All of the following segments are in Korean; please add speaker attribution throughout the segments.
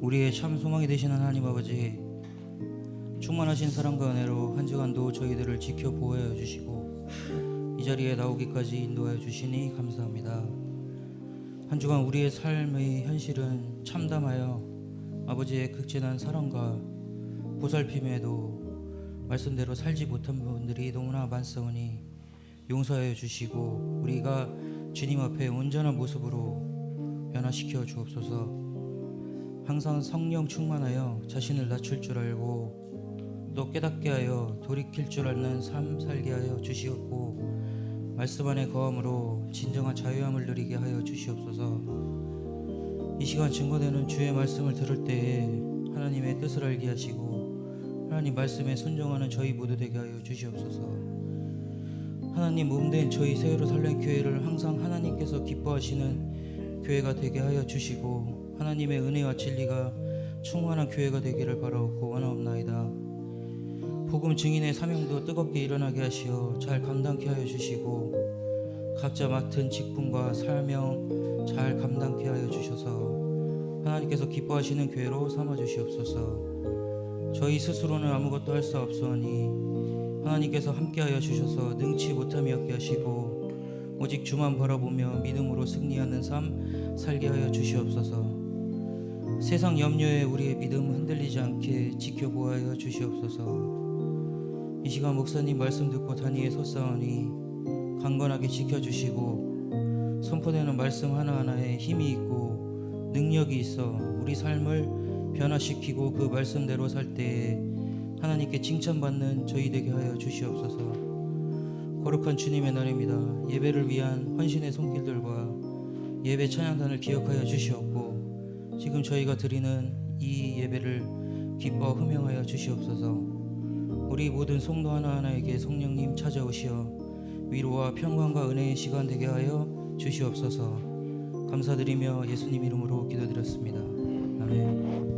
Speaker 1: 우리의 참 소망이 되시는 하나님 아버지, 충만하신 사랑과 은혜로 한 주간도 저희들을 지켜 보호하여 주시고 이 자리에 나오기까지 인도하여 주시니 감사합니다. 한 주간 우리의 삶의 현실은 참담하여 아버지의 극진한 사랑과 보살핌에도 말씀대로 살지 못한 부분들이 너무나 많사오니 용서하여 주시고 우리가 주님 앞에 온전한 모습으로 변화시켜 주옵소서. 항상 성령 충만하여 자신을 낮출 줄 알고 또 깨닫게 하여 돌이킬 줄 아는 삶 살게 하여 주시옵고 말씀 안에 거함으로 진정한 자유함을 누리게 하여 주시옵소서. 이 시간 증거되는 주의 말씀을 들을 때에 하나님의 뜻을 알게 하시고 하나님 말씀에 순종하는 저희 모두 되게 하여 주시옵소서. 하나님 몸된 저희 새로 살린 교회를 항상 하나님께서 기뻐하시는 교회가 되게 하여 주시고 하나님의 은혜와 진리가 충만한 교회가 되기를 바라옵고 원하옵나이다. 복음 증인의 사명도 뜨겁게 일어나게 하시어 잘 감당케 하여 주시고 각자 맡은 직분과 사명 잘 감당케 하여 주셔서 하나님께서 기뻐하시는 교회로 삼아 주시옵소서. 저희 스스로는 아무것도 할 수 없사오니 하나님께서 함께하여 주셔서 능치 못함이 없게 하시고 오직 주만 바라보며 믿음으로 승리하는 삶 살게 하여 주시옵소서. 세상 염려에 우리의 믿음 흔들리지 않게 지켜보아여 주시옵소서. 이 시간 목사님 말씀 듣고 단위에 섰사오니 강건하게 지켜주시고 선포되는 말씀 하나하나에 힘이 있고 능력이 있어 우리 삶을 변화시키고 그 말씀대로 살 때에 하나님께 칭찬받는 저희 되게 하여 주시옵소서. 거룩한 주님의 날입니다. 예배를 위한 헌신의 손길들과 예배 찬양단을 기억하여 주시옵고 지금 저희가 드리는 이 예배를 기뻐 흠명하여 주시옵소서. 우리 모든 성도 하나하나에게 성령님 찾아오시어 위로와 평강과 은혜의 시간 되게 하여 주시옵소서. 감사드리며 예수님 이름으로 기도드렸습니다. 아멘.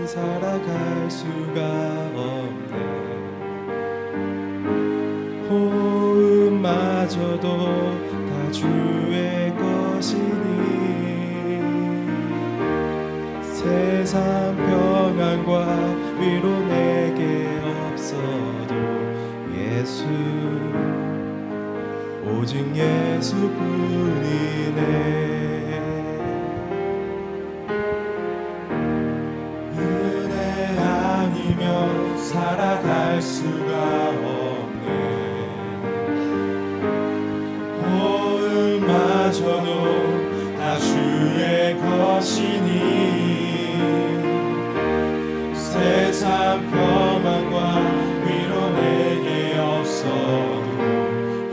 Speaker 2: 살아갈 수가 없네. 호흡마저도 다 주의 것이니 세상 평안과 위로 내게 없어도 예수 오직 예수뿐이네. 살아갈 수가 없네. 호흡마저도 다 주의 것이니 세상 평안과 위로 내게 없어도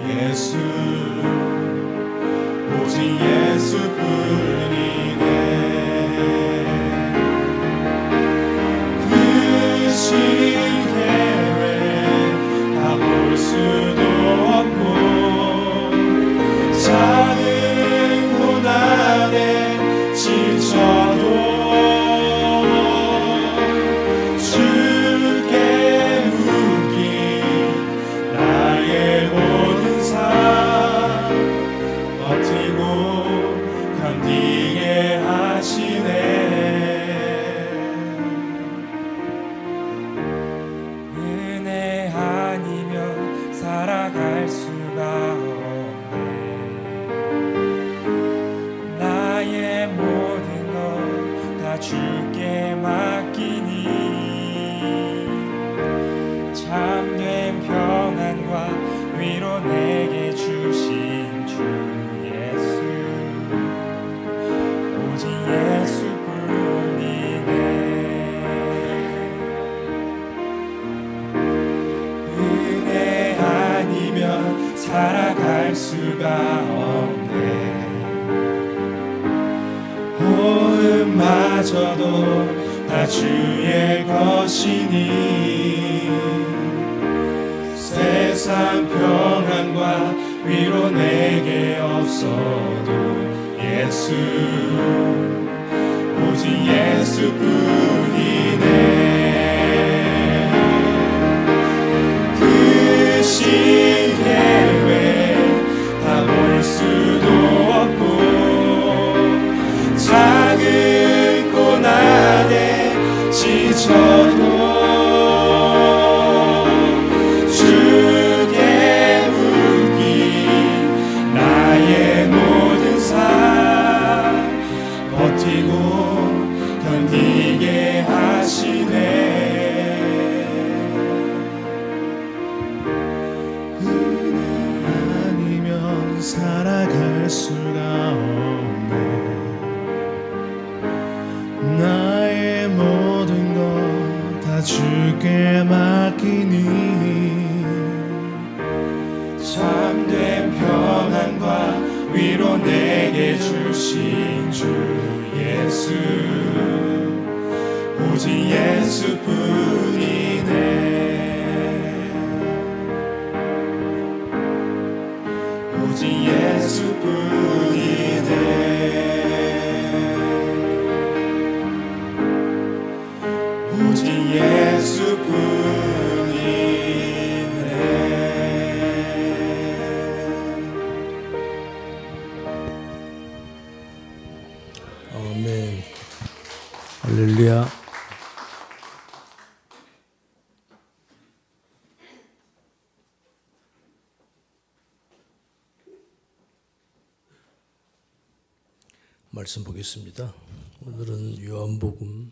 Speaker 2: 예수 오직 예수뿐이네. 수도 없고 작은 고난에 지쳐도 주께 묶인 나의 모든 삶 버티고 견디게 하시네. 살아갈 수가 없네. 나의 모든 것 다 주께 맡기니 참된 평안과 위로 내게 주신 주 예수 오직 예수뿐이네. 은혜 아니면 살아갈 수가 없네. 호흡마저도 다 다 주의 것이니 세상 평안과 위로 내게 없어도 예수 오직 예수뿐이네. 크신 계획 다 볼 수도 없고 작은 고난에 지쳐도 주께 묶인 나의 모든 삶 버티고 견디게 하시네. 은혜 아니면 살아갈 수가 없네. 나의 모든 것 다 주께 맡기니 참된 평안과 위로 내게 주신 주 예수 오직 예수뿐이네. 오직 예수뿐이네. 오직 예수뿐이네.
Speaker 3: 아멘. 할렐루야. 말씀 보겠습니다. 오늘은 요한복음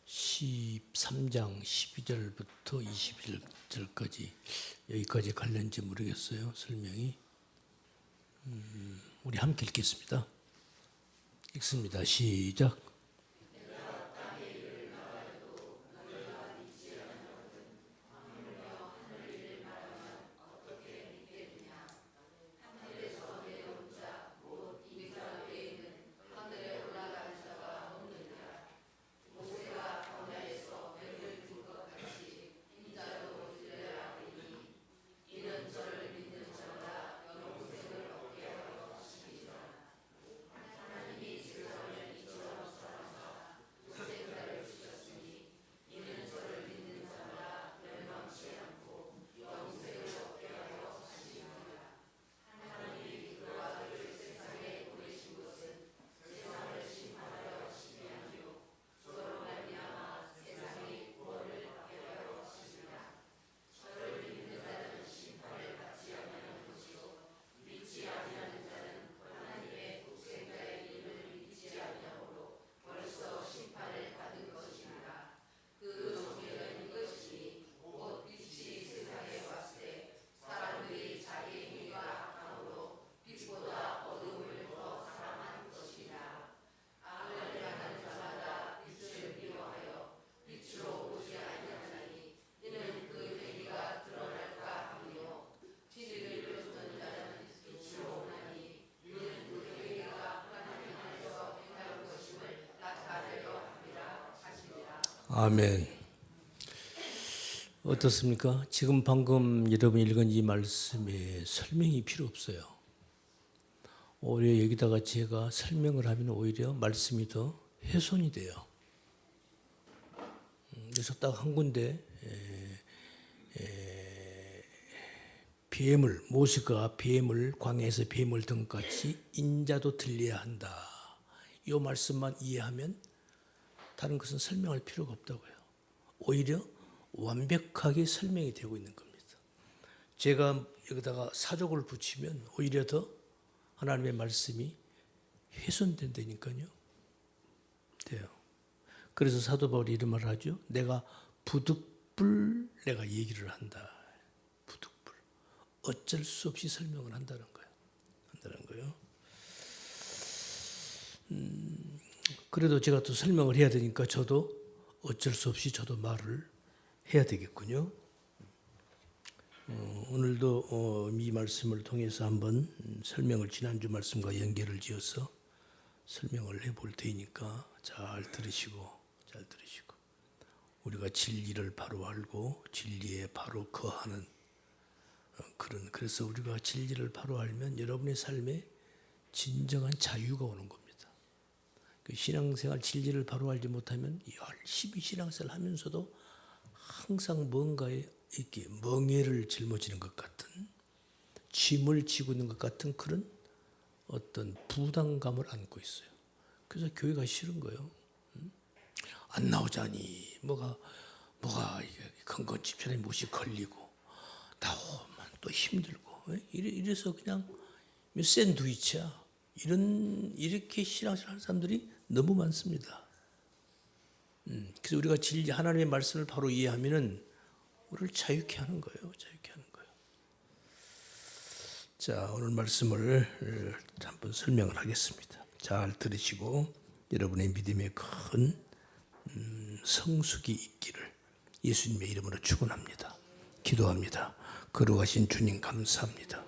Speaker 3: 13장 12절부터 21절까지 여기까지 갈는지 모르겠어요. 설명이. 우리 함께 읽겠습니다. 읽습니다. 시작. 아멘. 어떻습니까? 지금 방금 여러분이 읽은 이 말씀에 설명이 필요 없어요. 오히려 여기다가 제가 설명을 하면 오히려 말씀이 더 훼손이 돼요. 그래서 딱 한 군데 뱀을, 모세가 뱀을 광야에서 뱀을 든 같이 인자도 들려야 한다. 이 말씀만 이해하면 다른 것은 설명할 필요가 없다고요. 오히려 완벽하게 설명이 되고 있는 겁니다. 제가 여기다가 사족을 붙이면 오히려 더 하나님의 말씀이 훼손된다니까요. 돼요. 그래서 사도 바울이 이런 말을 하죠. 내가 부득불 내가 얘기를 한다. 부득불. 어쩔 수 없이 설명을 한다는 거예요. 그래도 제가 또 설명을 해야 되니까 저도 어쩔 수 없이 저도 말을 해야 되겠군요. 오늘도 이 말씀을 통해서 한번 설명을 지난주 말씀과 연결을 지어서 설명을 해볼 테니까 잘 들으시고 우리가 진리를 바로 알고 진리에 바로 거하는 그래서 우리가 진리를 바로 알면 여러분의 삶에 진정한 자유가 오는 겁니다. 그 신앙생활 진리를 바로 알지 못하면 열심히 신앙생활 하면서도 항상 뭔가에 이렇게 멍에를 짊어지는 것 같은, 짐을 지고 있는 것 같은 그런 어떤 부담감을 안고 있어요. 그래서 교회가 싫은 거예요. 안 나오자니 뭐가 건건 집사람이 못이 걸리고 나오면 또 힘들고 이래서 그냥 샌드위치야. 이렇게 신앙생활 하는 사람들이 너무 많습니다. 그래서 우리가 진리 하나님의 말씀을 바로 이해하면은 우리를 자유케 하는 거예요. 자, 오늘 말씀을 한번 설명을 하겠습니다. 잘 들으시고 여러분의 믿음에 큰 성숙이 있기를 예수님의 이름으로 축원합니다. 기도합니다. 거룩하신 주님 감사합니다.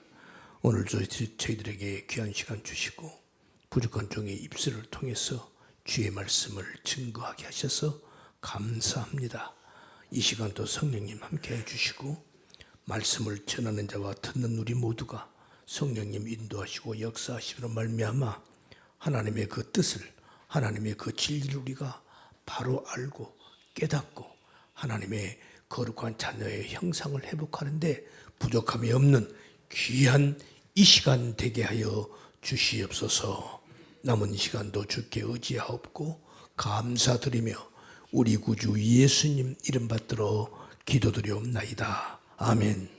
Speaker 3: 오늘 저희들에게 귀한 시간 주시고 부족한 종의 입술을 통해서 주의 말씀을 증거하게 하셔서 감사합니다. 이 시간도 성령님 함께 해주시고 말씀을 전하는 자와 듣는 우리 모두가 성령님 인도하시고 역사하시므로 말미암아 하나님의 그 뜻을, 하나님의 그 진리를 우리가 바로 알고 깨닫고 하나님의 거룩한 자녀의 형상을 회복하는데 부족함이 없는 귀한 이 시간 되게 하여 주시옵소서. 남은 시간도 주께 의지하옵고 감사드리며 우리 구주 예수님 이름 받들어 기도드리옵나이다. 아멘.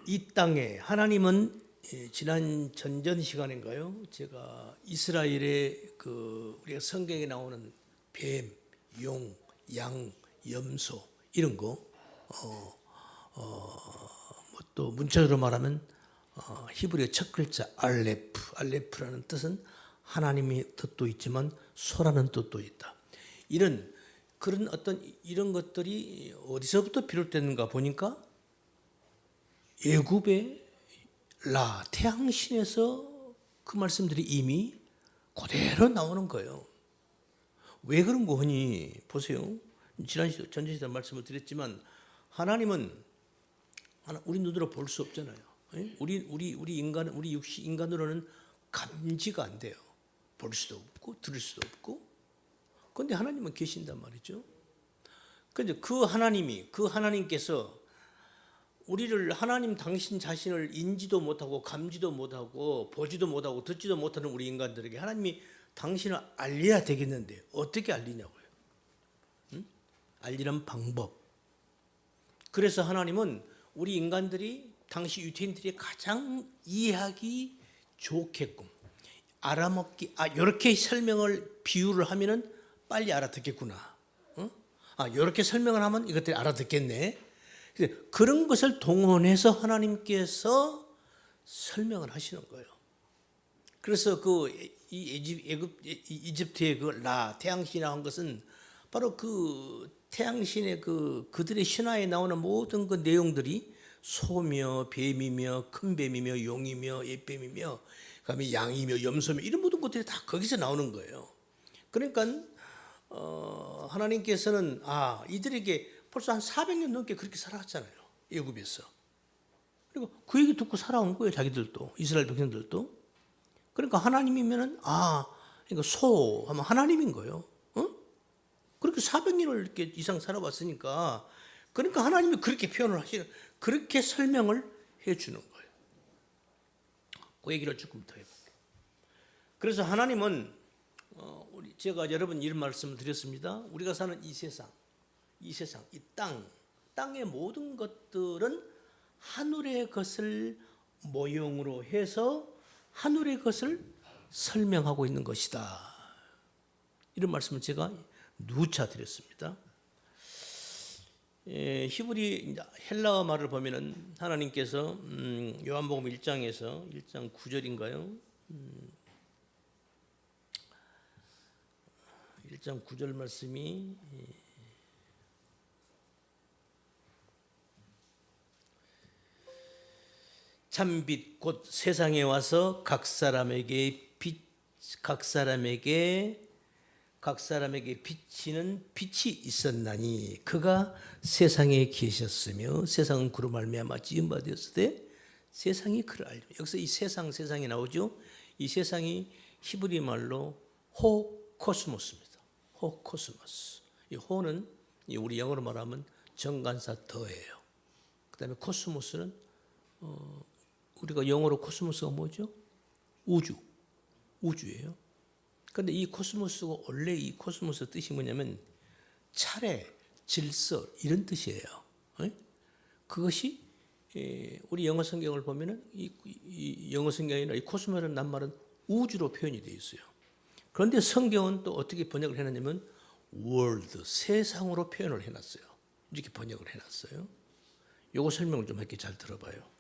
Speaker 3: 이 땅에 하나님은 지난 전전 시간인가요? 제가 이스라엘의 우리가 성경에 나오는 뱀, 용, 양, 염소 이런 거, 또 문자로 말하면 히브리어 첫 글자 알레프라는 뜻은 하나님의 뜻도 있지만 소라는 뜻도 있다. 그런 이런 것들이 어디서부터 비롯됐는가 보니까 애굽의 태양신에서 그 말씀들이 이미 그대로 나오는 거예요. 왜 그런 거니? 보세요. 지난 전시대 말씀을 드렸지만 하나님은 우리 눈으로 볼 수 없잖아요. 우리 인간으로는 감지가 안 돼요. 볼 수도 없고 들을 수도 없고. 그런데 하나님은 계신단 말이죠. 그런데 그 하나님께서 우리를 하나님 당신 자신을 인지도 못하고 감지도 못하고 보지도 못하고 듣지도 못하는 우리 인간들에게 하나님이 당신을 알려야 되겠는데 어떻게 알리냐고요. 알리는 방법. 그래서 하나님은 우리 인간들이 당시 유태인들이 가장 이해하기 좋게끔 알아먹기 이렇게 설명을 비유를 하면은 빨리 알아듣겠구나. 이렇게 설명을 하면 이것들이 알아듣겠네. 그런 것을 동원해서 하나님께서 설명을 하시는 거예요. 그래서 이집트의 태양신이라고 한 것은 바로 그 태양신의 그들의 신화에 나오는 모든 그 내용들이 소며 뱀이며 큰 뱀이며 용이며 옛뱀이며 그다음에 양이며 염소며 이런 모든 것들이 다 거기서 나오는 거예요. 그러니까 하나님께서는 이들에게 벌써 한 400년 넘게 그렇게 살아왔잖아요. 애굽에서. 그리고 그 얘기 듣고 살아온 거예요. 자기들도. 이스라엘 백성들도. 그러니까 하나님이면은 그러니까 소 하면 하나님인 거예요. 그렇게 400년을 이렇게 이상 살아왔으니까 그러니까 하나님이 그렇게 표현을 그렇게 설명을 해주는 거예요. 그 얘기를 조금 더 해볼게요. 그래서 하나님은 제가 여러분 이런 말씀을 드렸습니다. 우리가 사는 이 세상, 이 땅의 모든 것들은 하늘의 것을 모형으로 해서 하늘의 것을 설명하고 있는 것이다. 이런 말씀을 제가 누차 드렸습니다. 히브리 헬라어 말을 보면은 하나님께서 요한복음 1장에서 1장 9절인가요? 1장 9절 말씀이 참빛 곧 세상에 와서 각 사람에게 비치는 빛이 있었나니 그가 세상에 계셨으며 세상은 그로 말미암아 지은 바 되었으되 세상이 그를 알려. 여기서 이 세상이 나오죠. 이 세상이 히브리 말로 호코스모스입니다. 호코스모스. 이 호는 우리 영어로 말하면 정관사 더예요. 그다음에 코스모스는 우리가 영어로 코스모스가 뭐죠? 우주예요. 그런데 이 코스모스가 원래 이 코스모스 뜻이 뭐냐면 차례, 질서 이런 뜻이에요. 그것이 우리 영어 성경을 보면은 이 영어 성경이나 이 코스모라는 낱말은 우주로 표현이 되어 있어요. 그런데 성경은 또 어떻게 번역을 해놨냐면 월드, 세상으로 표현을 해놨어요. 이렇게 번역을 해놨어요. 요거 설명을 좀 할게 잘 들어봐요.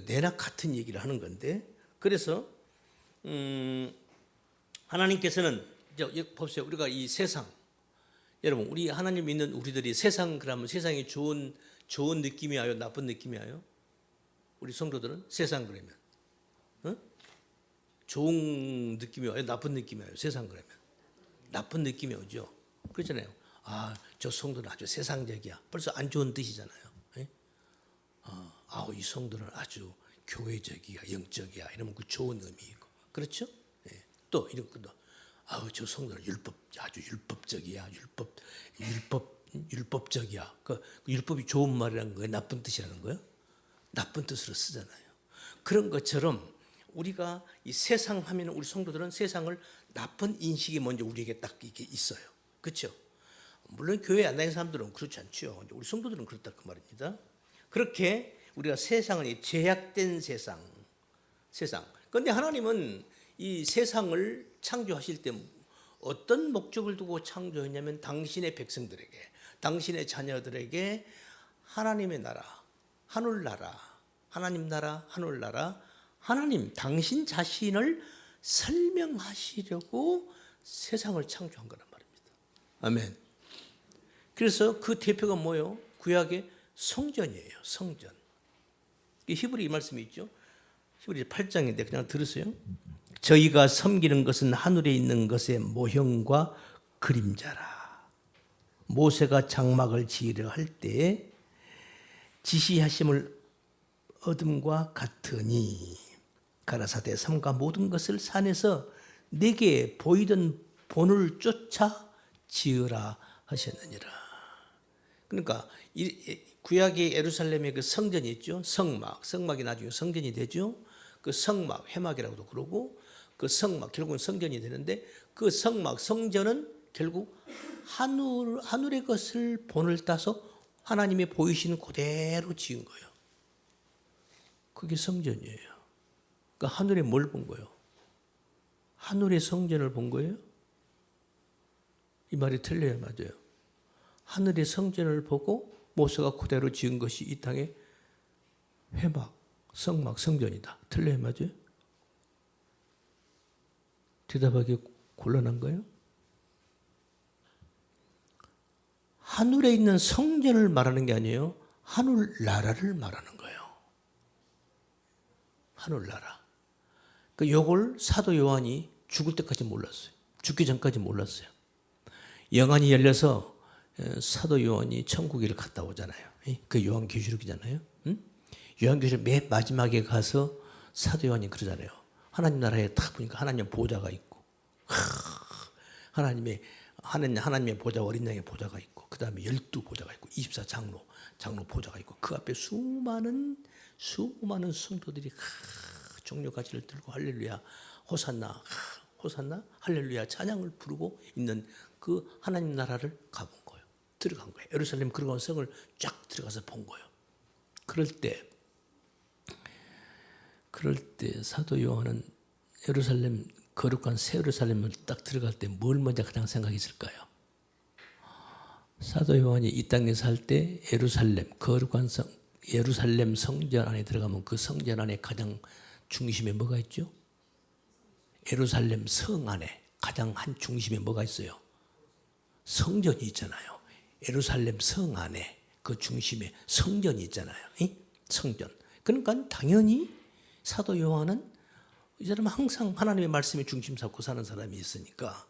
Speaker 3: 내나 같은 얘기를 하는 건데, 그래서 하나님께서는 보세요. 우리가 이 세상, 여러분 우리 하나님 믿는 우리들이 세상 그러면 세상이 좋은 느낌이 와요, 나쁜 느낌이 와요? 우리 성도들은 세상 그러면 좋은 느낌이 와요, 나쁜 느낌이 와요? 세상 그러면 나쁜 느낌이 오죠. 그렇잖아요. 저 성도는 아주 세상적이야. 벌써 안 좋은 뜻이잖아요. 이 성도는 아주 교회적이야, 영적이야. 이러면 그 좋은 의미이고, 그렇죠? 또 이런 것도 저 성도는 아주 율법적이야, 율법적이야. 그 율법이 좋은 말이라는 거예요, 나쁜 뜻이라는 거예요? 나쁜 뜻으로 쓰잖아요. 그런 것처럼 우리가 이 세상 하면 우리 성도들은 세상을 나쁜 인식이 먼저 우리에게 딱 이렇게 있어요. 그렇죠? 물론 교회 안 다니는 사람들은 그렇지 않죠. 우리 성도들은 그렇다 그 말입니다. 그렇게 우리가 세상은 제약된 세상. 그런데 하나님은 이 세상을 창조하실 때 어떤 목적을 두고 창조했냐면 당신의 백성들에게, 당신의 자녀들에게 하나님의 나라, 하늘나라, 하나님 나라, 하늘나라, 하나님 당신 자신을 설명하시려고 세상을 창조한 거란 말입니다. 아멘. 그래서 그 대표가 뭐예요? 구약의 성전이에요. 성전. 히브리 이 말씀이 있죠. 히브리 8장인데 그냥 들으세요. 저희가 섬기는 것은 하늘에 있는 것의 모형과 그림자라. 모세가 장막을 지으려 할 때에 지시하심을 얻음과 같으니 가라사대 삼가 모든 것을 산에서 내게 보이던 본을 쫓아 지으라 하셨느니라. 그러니까 구약의 예루살렘의 그 성전이 있죠. 성막이 나중에 성전이 되죠. 그 성막, 회막이라고도 그러고 그 성막 결국은 성전이 되는데 그 성막, 성전은 결국 하늘의 것을 본을 따서 하나님이 보이시는 그대로 지은 거예요. 그게 성전이에요. 그러니까 하늘에 뭘 본 거예요? 하늘의 성전을 본 거예요? 이 말이 틀려요, 맞아요? 하늘의 성전을 보고 모세가 그대로 지은 것이 이 땅의 회막, 성막, 성전이다. 틀려요, 맞아요? 대답하기 곤란한 거예요? 하늘에 있는 성전을 말하는 게 아니에요. 하늘나라를 말하는 거예요. 하늘나라. 그 요걸 사도 요한이 죽을 때까지 몰랐어요. 죽기 전까지 몰랐어요. 영안이 열려서 사도 요한이 천국을 갔다 오잖아요. 그 요한계시록이잖아요. 요한계시록 맨 마지막에 가서 사도 요한이 그러잖아요. 하나님 나라에 딱 보니까 하나님 보좌가 있고, 하나님의 보좌, 어린 양의 보좌가 있고, 그 다음에 12보좌가 있고, 24장로 보좌가 있고, 그 앞에 수많은 성도들이 종려가지를 들고 할렐루야, 호산나, 할렐루야 찬양을 부르고 있는 그 하나님 나라를 가본 거예요. 들어간 거예요. 예루살렘 그런 성을 쫙 들어가서 본 거예요. 그럴 때 사도 요한은 예루살렘 거룩한 새 예루살렘을 딱 들어갈 때 뭘 먼저 가장 생각했을까요? 사도 요한이 이 땅에 살 때 예루살렘 거룩한 예루살렘 성전 안에 들어가면 그 성전 안에 가장 중심에 뭐가 있죠? 예루살렘 성 안에 가장 한 중심에 뭐가 있어요? 성전이 있잖아요. 예루살렘 성 안에 그 중심에 성전이 있잖아요. 성전. 그러니까 당연히 사도 요한은 이 사람은 항상 하나님의 말씀에 중심 잡고 사는 사람이 있으니까,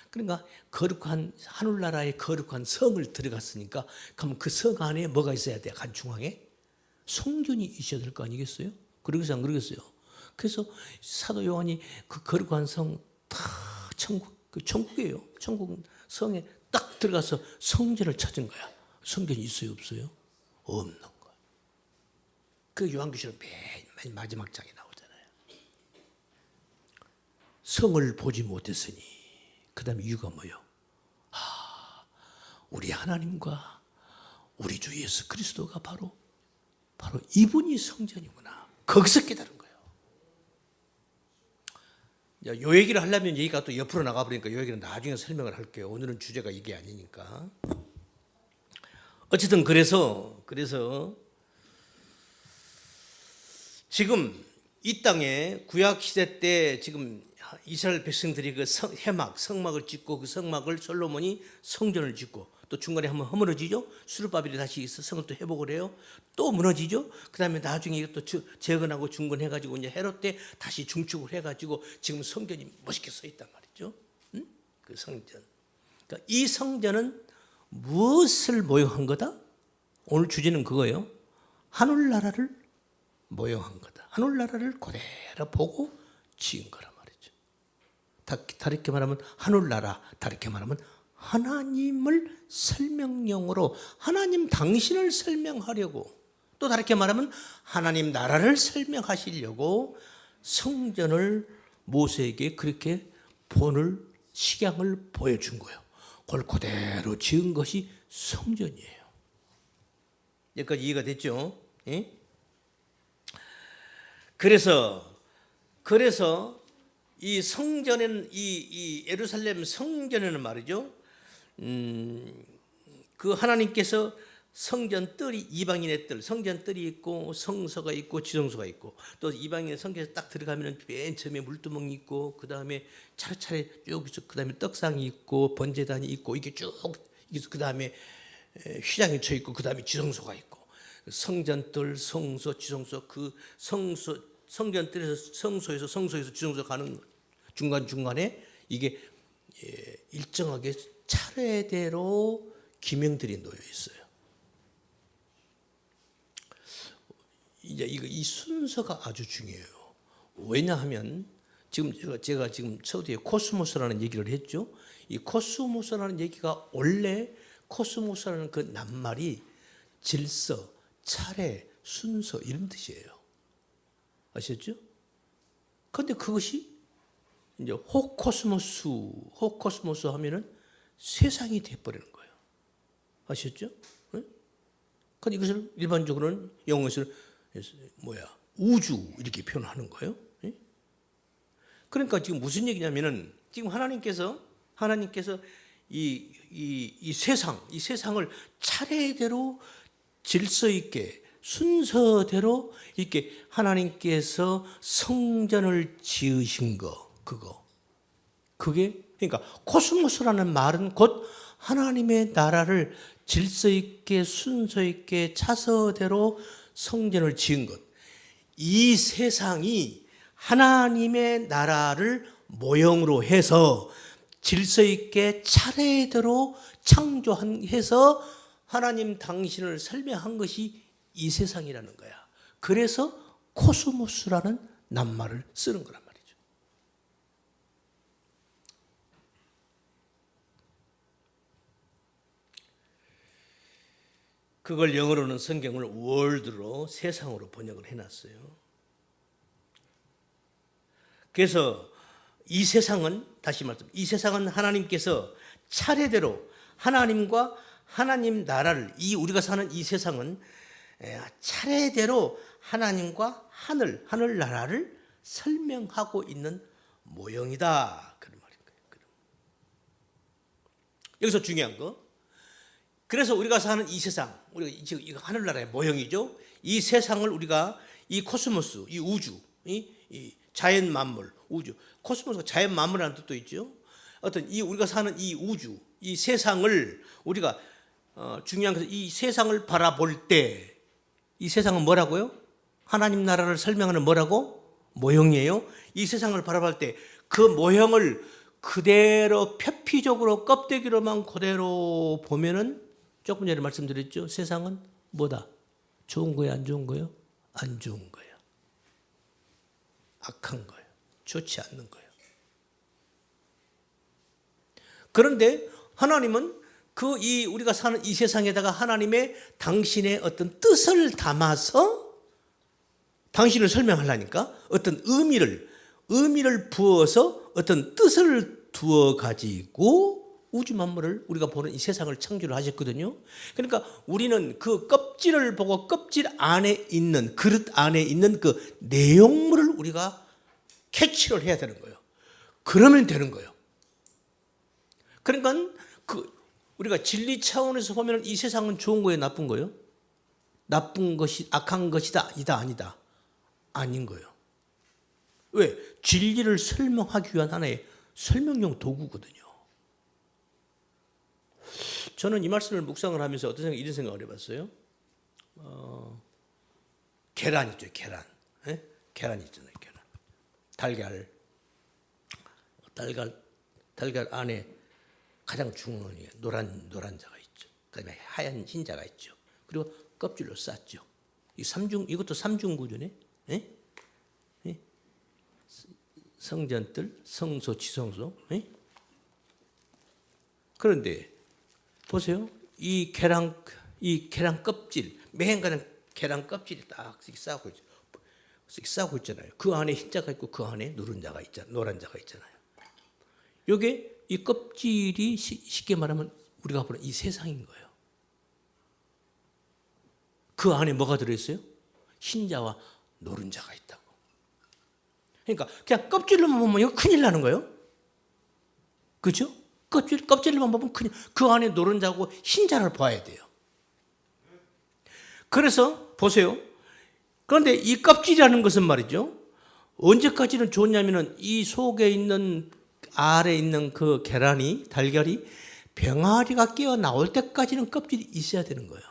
Speaker 3: 그러니까 거룩한 하늘나라의 거룩한 성을 들어갔으니까, 그럼 그 성 안에 뭐가 있어야 돼? 간 중앙에 성전이 있어야 될 거 아니겠어요? 그러겠어요, 안 그러겠어요? 그래서 사도 요한이 그 거룩한 성 다 천국이에요. 천국 성에 딱 들어가서 성전을 찾은 거야. 성전이 있어요, 없어요? 없는 거야. 그 요한계시록 맨 마지막 장에 나오잖아요. 성을 보지 못했으니, 그 다음에 이유가 뭐예요? 우리 하나님과 우리 주 예수 그리스도가 바로 이분이 성전이구나. 거기서 깨달은 거예요. 요 얘기를 하려면 얘기가 또 옆으로 나가버리니까 요 얘기는 나중에 설명을 할게요. 오늘은 주제가 이게 아니니까. 어쨌든 그래서 지금 이 땅에 구약 시대 때 지금 이스라엘 백성들이 그 성막을 짓고, 그 성막을 솔로몬이 성전을 짓고, 또 중간에 한번 허물어지죠. 수르바벨이 다시 성을 또 회복을 해요. 또 무너지죠. 그 다음에 나중에 이것도 재건하고 중건해가지고 이제 헤롯 때 다시 중축을 해가지고 지금 성전이 멋있게 서 있단 말이죠. 응? 그 성전. 그러니까 이 성전은 무엇을 모형한 거다? 오늘 주제는 그거예요. 하늘나라를 모형한 거다. 하늘나라를 그대로 보고 지은 거란 말이죠. 다르게 말하면 하늘나라, 다르게 말하면 하나님을 설명용으로, 하나님 당신을 설명하려고, 또 다르게 말하면 하나님 나라를 설명하시려고 성전을 모세에게 그렇게 식양을 보여준 거예요. 그걸 그대로 지은 것이 성전이에요. 여기까지 이해가 됐죠? 예? 그래서 이 성전에는, 이 예루살렘 성전에는 말이죠, 그 하나님께서 성전 뜰이, 이방인의 뜰, 성전 뜰이 있고, 성소가 있고, 지성소가 있고, 또 이방인의 성전에 딱 들어가면 맨 처음에 물두멍이 있고, 그 다음에 차례차례 쭉 있어, 그 다음에 떡상이 있고, 번제단이 있고, 이게 쭉 있어, 그 다음에 휘장이 쳐 있고, 그 다음에 지성소가 있고, 성전 뜰, 성소, 지성소, 그 성전 뜰에서 성소에서 지성소 가는 중간중간에 이게 일정하게 차례대로 기명들이 놓여 있어요. 이제 이 순서가 아주 중요해요. 왜냐하면 제가 지금 서두에 코스모스라는 얘기를 했죠. 이 코스모스라는 얘기가 원래 코스모스라는 그 낱말이 질서, 차례, 순서 이런 뜻이에요. 아셨죠? 그런데 그것이 이제 호코스모스 하면은 세상이 돼버리는 거예요. 아셨죠? 그런데 이것을 일반적으로는 영어에서 우주 이렇게 표현하는 거예요. 그러니까 지금 무슨 얘기냐면은, 지금 하나님께서 이 세상을 차례대로 질서 있게 순서대로 이렇게 하나님께서 성전을 지으신 그게 그러니까 코스모스라는 말은 곧 하나님의 나라를 질서 있게 순서 있게 차서대로 성전을 지은 것. 이 세상이 하나님의 나라를 모형으로 해서 질서 있게 차례대로 창조해서 하나님 당신을 설명한 것이 이 세상이라는 거야. 그래서 코스모스라는 낱말을 쓰는 거란 말이죠. 그걸 영어로는 성경을 월드로, 세상으로 번역을 해놨어요. 그래서 이 세상은, 다시 말씀, 이 세상은 하나님께서 차례대로 하나님과 하나님 나라를, 우리가 사는 이 세상은 차례대로 하나님과 하늘 나라를 설명하고 있는 모형이다, 그런 말인 거예요. 여기서 중요한 거, 그래서 우리가 사는 이 세상, 우리가 지금 이거 하늘나라의 모형이죠. 이 세상을 우리가 이 코스모스, 이 우주, 이 자연 만물, 우주, 코스모스가 자연 만물이라는 뜻도 있죠. 어떤 우리가 사는 이 우주, 이 세상을 우리가 중요한 것은 이 세상을 바라볼 때, 이 세상은 뭐라고요? 하나님 나라를 설명하는 뭐라고? 모형이에요. 이 세상을 바라볼 때 그 모형을 그대로 표피적으로 껍데기로만 그대로 보면은 조금 전에 말씀드렸죠. 세상은 뭐다? 좋은 거예요, 안 좋은 거예요? 안 좋은 거예요. 악한 거예요. 좋지 않는 거예요. 그런데 하나님은 우리가 사는 이 세상에다가 하나님의 당신의 어떤 뜻을 담아서 당신을 설명하려니까 어떤 의미를 부어서 어떤 뜻을 두어 가지고 우주 만물을 우리가 보는 이 세상을 창조를 하셨거든요. 그러니까 우리는 그 껍질을 보고 껍질 안에 있는 그릇 안에 있는 그 내용물을 우리가 캐치를 해야 되는 거예요. 그러면 되는 거예요. 그러니까 우리가 진리 차원에서 보면 이 세상은 좋은 거예요, 나쁜 거예요? 나쁜 것이 악한 것이다, 아니다. 아닌 거예요. 왜? 진리를 설명하기 위한 하나의 설명용 도구거든요. 저는 이 말씀을 묵상을 하면서 이런 생각을 해봤어요. 계란 있죠, 계란. 예? 계란 있잖아요, 계란. 달걀 안에 가장 중요한 게 노란 자가 있죠. 그다음에 하얀 흰자가 있죠. 그리고 껍질로 쌌죠. 이것도 삼중 구조네. 예? 예? 성전들, 성소, 지성소. 예? 그런데 보세요. 이 계란 껍질, 매행가는 계란 껍질이 딱 싸고 있죠. 싸고 있잖아요. 그 안에 흰자가 있고 그 안에 노란 자가 있잖아요. 요게 이 껍질이 쉽게 말하면 우리가 보는 이 세상인 거예요. 그 안에 뭐가 들어있어요? 흰자와 노른자가 있다고. 그러니까 그냥 껍질로만 보면 이거 큰일 나는 거예요. 그렇죠? 껍질로만 보면 그 안에 노른자고 흰자를 봐야 돼요. 그래서 보세요. 그런데 이 껍질이라는 것은 말이죠. 언제까지는 좋냐면은 이 속에 있는 아래에 있는 그 달걀이 병아리가 깨어 나올 때까지는 껍질이 있어야 되는 거예요.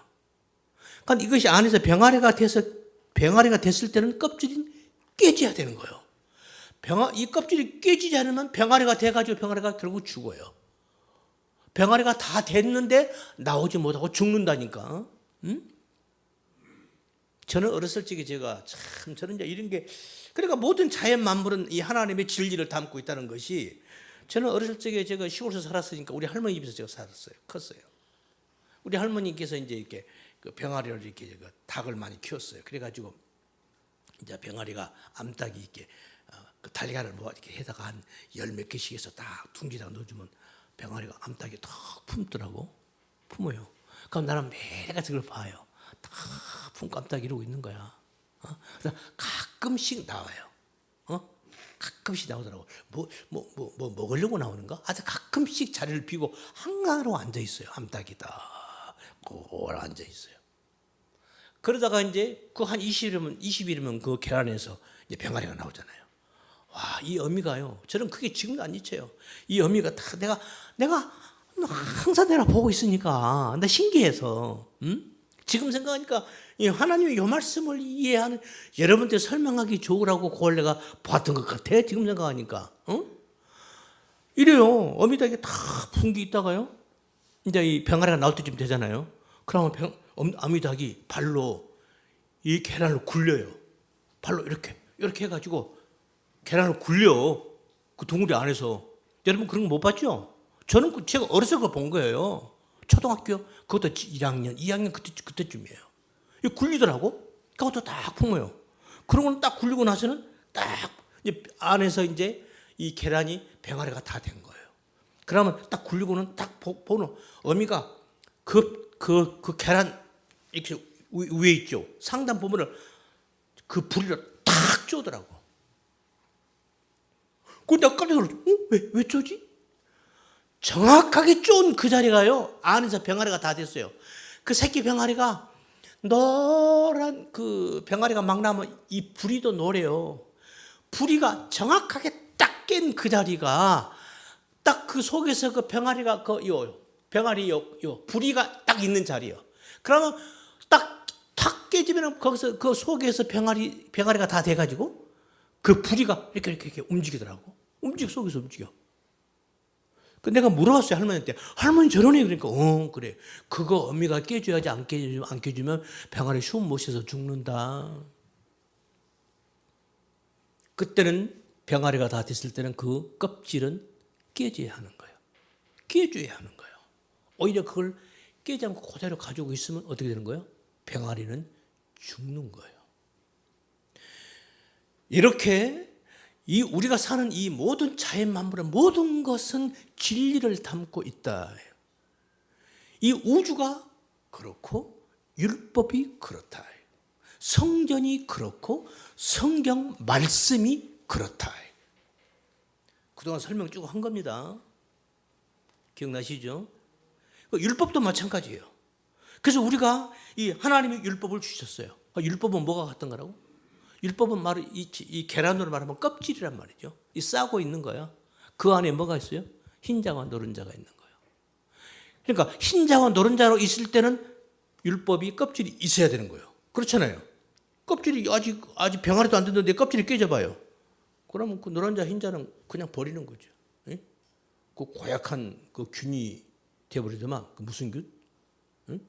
Speaker 3: 그러니까 이것이 안에서 병아리가 됐을 때는 껍질이 깨져야 되는 거예요. 이 껍질이 깨지지 않으면 병아리가 돼가지고 병아리가 결국 죽어요. 병아리가 다 됐는데 나오지 못하고 죽는다니까. 응? 저는 어렸을 적에 저는 이제 이런 게, 그러니까 모든 자연 만물은 이 하나님의 진리를 담고 있다는 것이, 저는 어렸을 적에 제가 시골에서 살았으니까 우리 할머니 집에서 제가 살았어요. 컸어요. 우리 할머니께서 이제 이렇게 그 병아리를 이렇게 닭을 많이 키웠어요. 그래가지고 이제 병아리가 암탉이 이렇게 그 달걀을 이렇게 해다가 한 10몇 개씩 해서 딱 둥지다가 넣어주면 병아리가 암탉이 탁 품어요. 그럼 나는 매일같이 그걸 봐요. 다 품고 암탉이 이러고 있는 거야. 그래서 가끔씩 나와요. 가끔씩 나오더라고. 뭐 먹으려고 나오는가? 아주 가끔씩 자리를 비고 한가로 앉아 있어요. 암탉이 다 고라 앉아 있어요. 그러다가 이제 그 한 20일이면 그 계란에서 이제 병아리가 나오잖아요. 와, 이 어미가요. 저는 그게 지금도 안 잊혀요. 이 어미가 다 내가 항상 내가 보고 있으니까 나 신기해서. 지금 생각하니까 하나님의 이 말씀을 이해하는 여러분한테 설명하기 좋으라고 그걸 내가 봤던 것 같아. 지금 생각하니까. 이래요. 어미닭이 다 분기 있다가요. 이제 이 병아리가 나올 때쯤 되잖아요. 그러면 어미닭이 발로 이 계란을 굴려요. 발로 이렇게 해가지고 계란을 굴려. 그 둥그리 안에서. 여러분 그런 거 못 봤죠? 저는 제가 어렸을 때 본 거예요. 초등학교 그것도 1학년, 2학년 그때쯤이에요. 굴리더라고. 그것도 딱 품어요. 그러고는 딱 굴리고 나서는 딱 안에서 이제 이 계란이 병아리가 다 된 거예요. 그러면 딱 굴리고는 딱 보는 어미가 그 계란 이렇게 위에 있죠. 상단 부분을 그 부리를 탁 쪼더라고. 근데 내가 깜짝 놀랐어. 왜 쪼지? 정확하게 쪼은 그 자리가요. 안에서 병아리가 다 됐어요. 그 새끼 병아리가 노란 그 병아리가 막 나면 이 부리도 노래요. 부리가 정확하게 딱 깬 그 자리가 딱 그 속에서 그 병아리가 병아리 부리가 딱 있는 자리요. 그러면 딱 깨지면 거기서 그 속에서 병아리가 다 돼가지고 그 부리가 이렇게 움직이더라고. 속에서 움직여. 그 내가 물어봤어요, 할머니한테. 할머니 저러네. 그러니까 그래. 그거 어미가 깨줘야지. 안 깨주면 병아리 숨 못 쉬어서 죽는다. 그때는 병아리가 다 됐을 때는 그 껍질은 깨져야 하는 거예요. 깨줘야 하는 거예요. 오히려 그걸 깨지 않고 그대로 가지고 있으면 어떻게 되는 거예요? 병아리는 죽는 거예요. 이렇게 우리가 사는 이 모든 자연 만물의 모든 것은 진리를 담고 있다. 이 우주가 그렇고 율법이 그렇다. 성전이 그렇고 성경 말씀이 그렇다. 그동안 설명 쭉 한 겁니다. 기억나시죠? 율법도 마찬가지예요. 그래서 우리가 이 하나님의 율법을 주셨어요. 율법은 뭐가 같은 거라고? 율법은 이 계란으로 말하면 껍질이란 말이죠. 이 싸고 있는 거야. 그 안에 뭐가 있어요? 흰자와 노른자가 있는 거예요. 그러니까 흰자와 노른자로 있을 때는 율법이 껍질이 있어야 되는 거예요. 그렇잖아요. 껍질이 아직 병아리도 안 됐는데 껍질이 깨져봐요. 그러면 그 노른자 흰자는 그냥 버리는 거죠. 예? 그 고약한 그 균이 되어버리더만. 그 무슨 균? 응?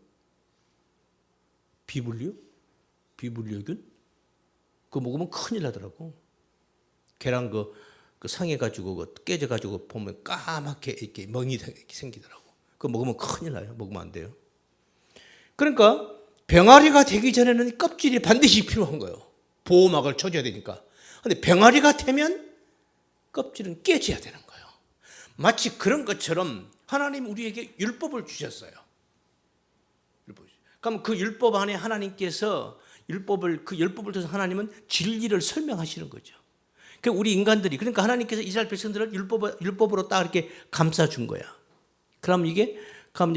Speaker 3: 비불류균? 그거 먹으면 큰일 나더라고. 계란 그 상해가지고 깨져가지고 보면 까맣게 이렇게 멍이 생기더라고. 그거 먹으면 큰일 나요. 먹으면 안 돼요. 그러니까 병아리가 되기 전에는 껍질이 반드시 필요한 거예요. 보호막을 쳐줘야 되니까. 근데 병아리가 되면 껍질은 깨져야 되는 거예요. 마치 그런 것처럼 하나님 우리에게 율법을 주셨어요. 그럼 그 율법 안에 하나님께서 그 율법을 통해서 하나님은 진리를 설명하시는 거죠. 우리 인간들이, 그러니까 하나님께서 이스라엘 백성들을 율법으로 딱 이렇게 감싸준 거야. 그럼 이제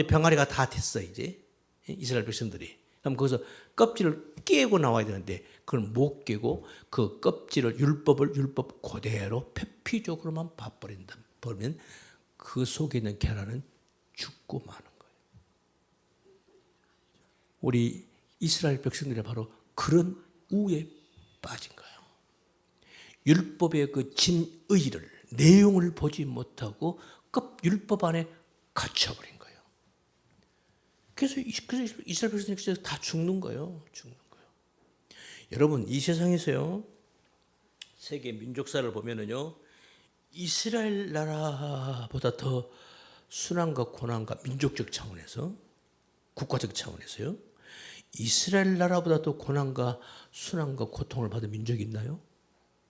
Speaker 3: 병아리가 다 됐어, 이제. 이스라엘 백성들이. 그럼 거기서 껍질을 깨고 나와야 되는데, 그걸 못 깨고 그 껍질을 율법 그대로 표피적으로만 버리면 그 속에 있는 계란은 죽고 마는 거예요. 우리 이스라엘 백성들이 바로 그런 우에 빠진 거예요. 율법의 그 진의를, 내용을 보지 못하고 율법 안에 갇혀버린 거예요. 그래서 이스라엘 백성들이 다 죽는 거예요. 여러분, 이 세상에서요, 세계 민족사를 보면은요, 이스라엘 나라보다 더 순환과 고난과 민족적 차원에서, 국가적 차원에서요, 이스라엘 나라보다 더 고난과 순환과 고통을 받은 민족이 있나요?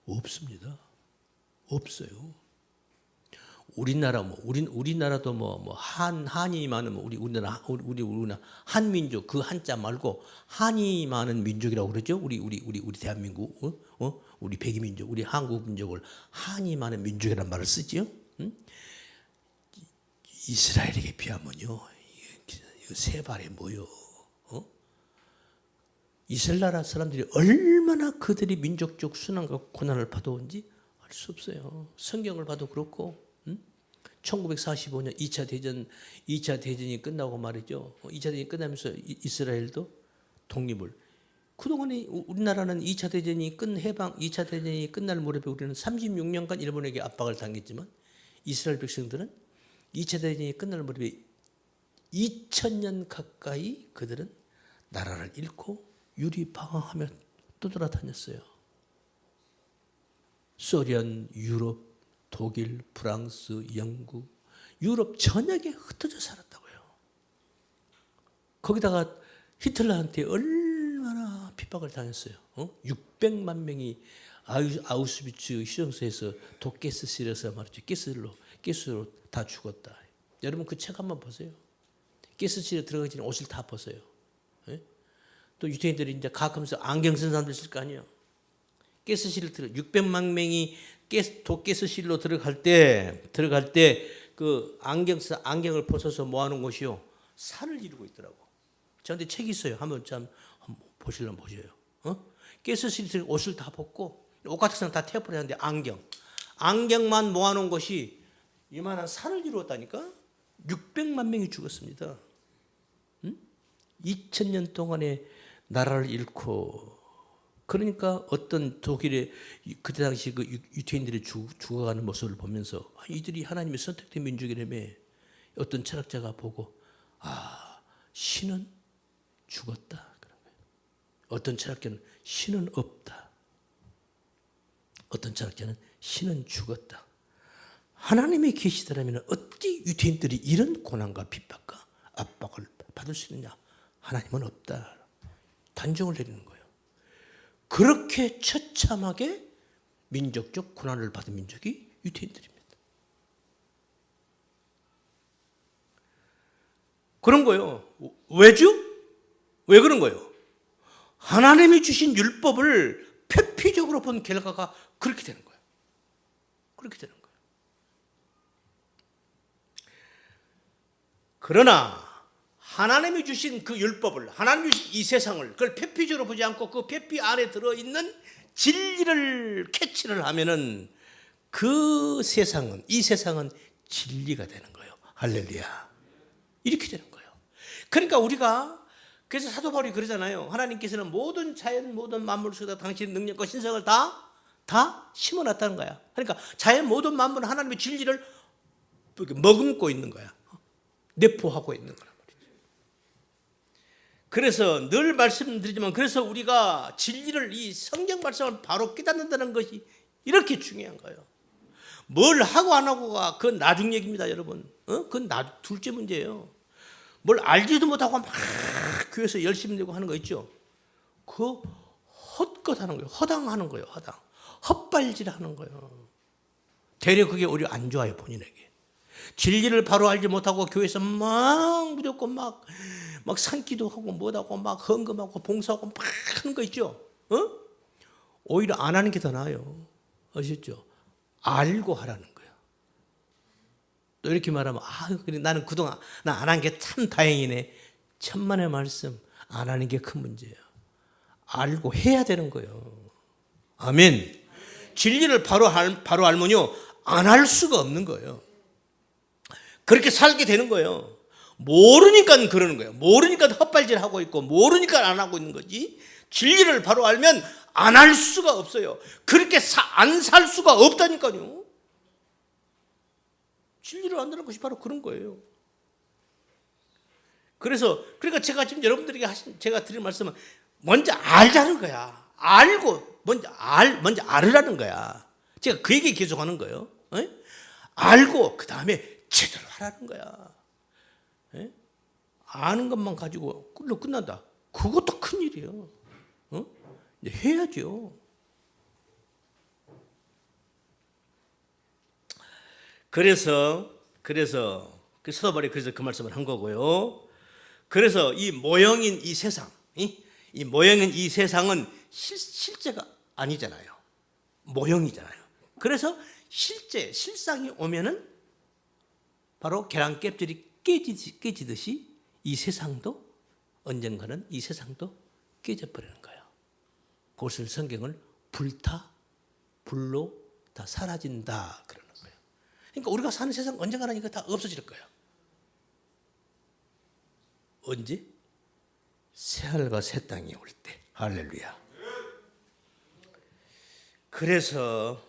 Speaker 3: 없습니다. 없어요. 우리나라도 한이 많은 우리나라 한민족 그 한자 말고 한이 많은 민족이라고 그러죠. 우리 대한민국 우리 백이민족 우리 한국 민족을 한이 많은 민족이라는 말을 쓰지요. 이스라엘에게 비하면요 세 발에 모여. 이스라엘 나라 사람들이 얼마나 그들이 민족적 순환과 고난을 받아온지 알 수 없어요. 성경을 봐도 그렇고 1945년 2차 대전이 끝나고 말이죠. 2차 대전이 끝나면서 이스라엘도 독립을. 그동안에 우리나라는 2차 대전이 2차 대전이 끝날 무렵에 우리는 36년간 일본에게 압박을 당했지만 이스라엘 백성들은 2차 대전이 끝날 무렵에 2000년 가까이 그들은 나라를 잃고 유리방황하며 떠돌아다녔어요. 소련, 유럽, 독일, 프랑스, 영국, 유럽 전역에 흩어져 살았다고요. 거기다가 히틀러한테 얼마나 핍박을 당했어요. 600만 명이 아우슈비츠 휴전소에서 독가스실에서 말이죠. 가스로 다 죽었다. 여러분 그 책 한번 보세요. 가스실에 들어가기 전에 옷을 다 벗어요. 또 유태인들이 이제 가끔씩 안경 쓴 사람들 있을 거 아니에요. 가스실을 600만 명이 독가스실로 들어갈 때 그 안경을 벗어서 뭐 하는 곳이요? 산을 이루고 있더라고. 저한테 책이 있어요. 한번 보시려면 보셔요. 가스실에 옷을 다 벗고 옷 같은 거 다 태워버렸는데 안경만 모아놓은 것이 이만한 산을 이루었다니까. 600만 명이 죽었습니다. 2000년 동안에 나라를 잃고 그러니까 어떤 독일의 그때 당시 그 유태인들이 죽어가는 모습을 보면서 이들이 하나님의 선택된 민족이라며 어떤 철학자가 보고 신은 죽었다. 어떤 철학자는 신은 없다. 어떤 철학자는 신은 죽었다. 하나님이 계시더라면 어찌 유태인들이 이런 고난과 핍박과 압박을 받을 수 있느냐? 하나님은 없다. 단정을 내리는 거예요. 그렇게 처참하게 민족적 고난을 받은 민족이 유태인들입니다. 그런 거예요. 왜죠? 왜 그런 거예요? 하나님이 주신 율법을 표피적으로 본 결과가 그렇게 되는 거예요. 그렇게 되는 거예요. 그러나 하나님이 주신 그 율법을, 하나님이 주신 이 세상을 그걸 표피적으로 보지 않고 그 표피 안에 들어있는 진리를 캐치를 하면은 그 세상은, 이 세상은 진리가 되는 거예요. 할렐루야. 이렇게 되는 거예요. 그러니까 우리가 그래서 사도 바울이 그러잖아요. 하나님께서는 모든 자연, 모든 만물 속에다 당신의 능력과 신성을 다 심어놨다는 거야. 그러니까 자연 모든 만물은 하나님의 진리를 머금고 있는 거야. 내포하고 있는 거란 말이죠. 그래서 늘 말씀드리지만 그래서 우리가 진리를 이 성경 말씀을 바로 깨닫는다는 것이 이렇게 중요한 거예요. 뭘 하고 안 하고가 그건 나중 얘기입니다, 여러분. 그건 둘째 문제예요. 뭘 알지도 못하고 막 교회에서 열심히 내고 하는 거 있죠. 그거 헛것하는 거예요. 허당하는 거예요. 허당. 헛발질하는 거예요. 되려 그게 오히려 안 좋아요, 본인에게. 진리를 바로 알지 못하고 교회에서 막 무조건 막 산기도 하고 뭐하고 막 헌금하고 봉사하고 막 하는 거 있죠. 오히려 안 하는 게 더 나아요. 아시죠? 알고 하라는 거예요. 또 이렇게 말하면 그래 나는 그동안 나 안 한 게 참 다행이네. 천만의 말씀 안 하는 게 큰 문제예요. 알고 해야 되는 거예요. 아멘. 진리를 바로 알면요 안 할 수가 없는 거예요. 그렇게 살게 되는 거예요. 모르니까 그러는 거예요. 모르니까 헛발질하고 있고 모르니까 안 하고 있는 거지. 진리를 바로 알면 안 할 수가 없어요. 그렇게 안 살 수가 없다니까요. 진리를 안다는 것이 바로 그런 거예요. 그러니까 제가 지금 여러분들에게 제가 드릴 말씀은 먼저 알자는 거야. 알고 먼저 알으라는 거야. 제가 그 얘기 계속 하는 거예요. 알고 그 다음에 제대로 하라는 거야. 아는 것만 가지고 끝난다. 그것도 큰일이에요. 해야죠. 그래서 사도 바울이 그래서 그 말씀을 한 거고요. 그래서 이 모형인 이 세상, 이 모형인 이 세상은 실제가 아니잖아요. 모형이잖아요. 그래서 실상이 오면은 바로 계란 껍질이 깨지듯이 이 세상도 언젠가는 이 세상도 깨져버리는 거예요. 그것을 성경을 불로 다 사라진다 그러는 거예요. 그러니까 우리가 사는 세상 언젠가는 이거 다 없어질 거예요. 언제? 새하늘과 새 땅이 올 때. 할렐루야. 그래서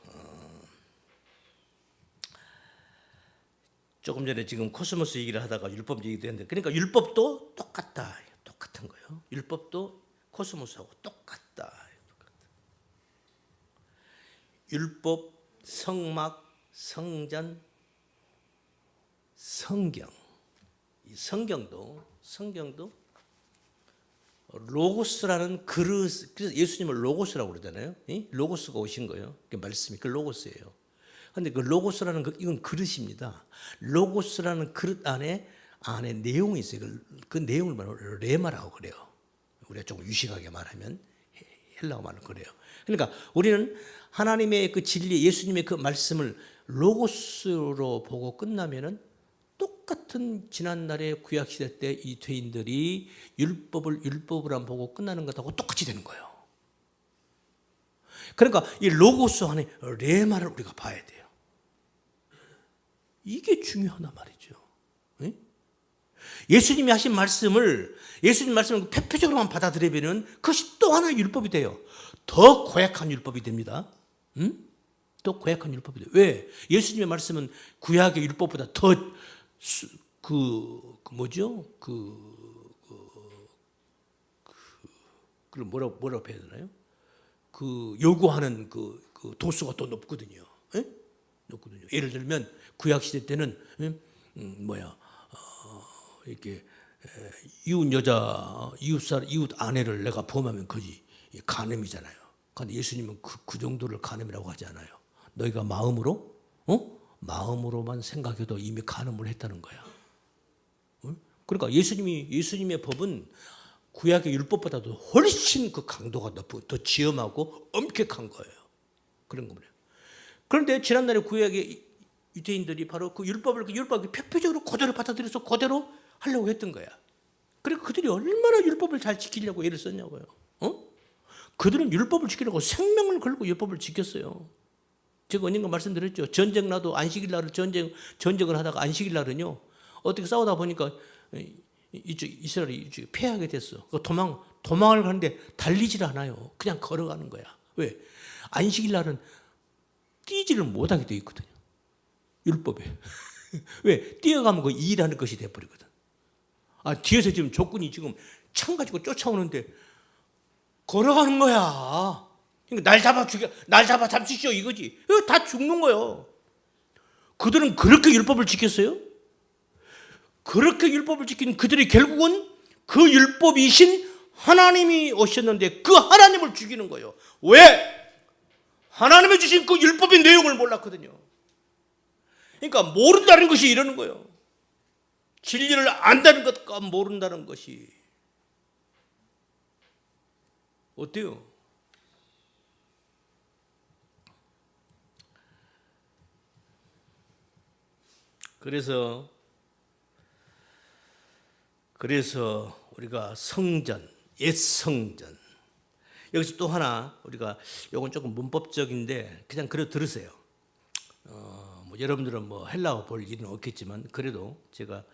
Speaker 3: 조금 전에 지금 코스모스 얘기를 하다가 율법 얘기도 했는데 그러니까 율법도 똑같은 거예요. 율법도 코스모스하고 똑같다. 율법, 성막, 성전, 성경. 이 성경도 로고스라는 그릇, 그래서 예수님을 로고스라고 그러잖아요. 로고스가 오신 거예요. 그 말씀이 그 로고스예요. 그런데 그 로고스라는 이건 그릇입니다. 로고스라는 그릇 안에 내용이 있어요. 그 내용을 말하면 레마라고 그래요. 우리가 조금 유식하게 말하면 헬라어 말은 그래요. 그러니까 우리는 하나님의 그 진리, 예수님의 그 말씀을 로고스로 보고 끝나면은 똑같은 지난날의 구약시대 때 이 유대인들이 율법을 안 보고 끝나는 것하고 똑같이 되는 거예요. 그러니까 이 로고스 안에 레마를 우리가 봐야 돼요. 이게 중요하단 말이죠. 예수님이 하신 말씀을 예수님 말씀을 표표적으로만 받아들이면 그것이 또 하나의 율법이 돼요. 더 고약한 율법이 됩니다. 또 고약한 율법이 돼요. 왜? 예수님의 말씀은 구약의 율법보다 더 그걸 뭐라고 해야 되나요? 그 요구하는 그 도수가 더 높거든요. 예? 높거든요. 예를 들면 구약 시대 때는 이렇게 이웃 여자, 이웃 아내를 내가 범하면 그지 간음이잖아요. 그런데 예수님은 그 정도를 간음이라고 하지 않아요. 너희가 마음으로만 생각해도 이미 간음을 했다는 거야. 그러니까 예수님의 법은 구약의 율법보다도 훨씬 그 강도가 높고 더 지엄하고 엄격한 거예요. 그런 겁니다. 그런데 지난날에 구약의 유대인들이 바로 그 율법을 표표적으로 그대로 받아들여서 그대로 하려고 했던 거야. 그러니까 그들이 얼마나 율법을 잘 지키려고 애를 썼냐고요. 그들은 율법을 지키려고 생명을 걸고 율법을 지켰어요. 제가 언젠가 말씀드렸죠. 전쟁 나도 안식일 날을 전쟁을 하다가 안식일 날은요. 어떻게 싸우다 보니까 이스라엘이 이쪽에 패하게 됐어. 도망을 가는데 달리질 않아요. 그냥 걸어가는 거야. 왜? 안식일 날은 뛰지를 못하게 돼 있거든요. 율법에. 왜? 뛰어가면 그 일하는 것이 돼버리거든. 뒤에서 지금 적군이 지금 창 가지고 쫓아오는데 걸어가는 거야. 그러니까 날 잡아 잡수시오 이거지. 다 죽는 거예요. 그들은 그렇게 율법을 지켰어요? 그렇게 율법을 지킨 그들이 결국은 그 율법이신 하나님이 오셨는데 그 하나님을 죽이는 거예요. 왜? 하나님이 주신 그 율법의 내용을 몰랐거든요. 그러니까 모른다는 것이 이러는 거예요. 진리를 안다는 것과 모른다는 것이 어때요? 그래서 우리가 성전, 옛 성전. 여기서 또 하나 우리가 이건 조금 문법적인데 그냥 들으세요. 여러분들은 헬라어 볼 일은 없겠지만 그래도 제가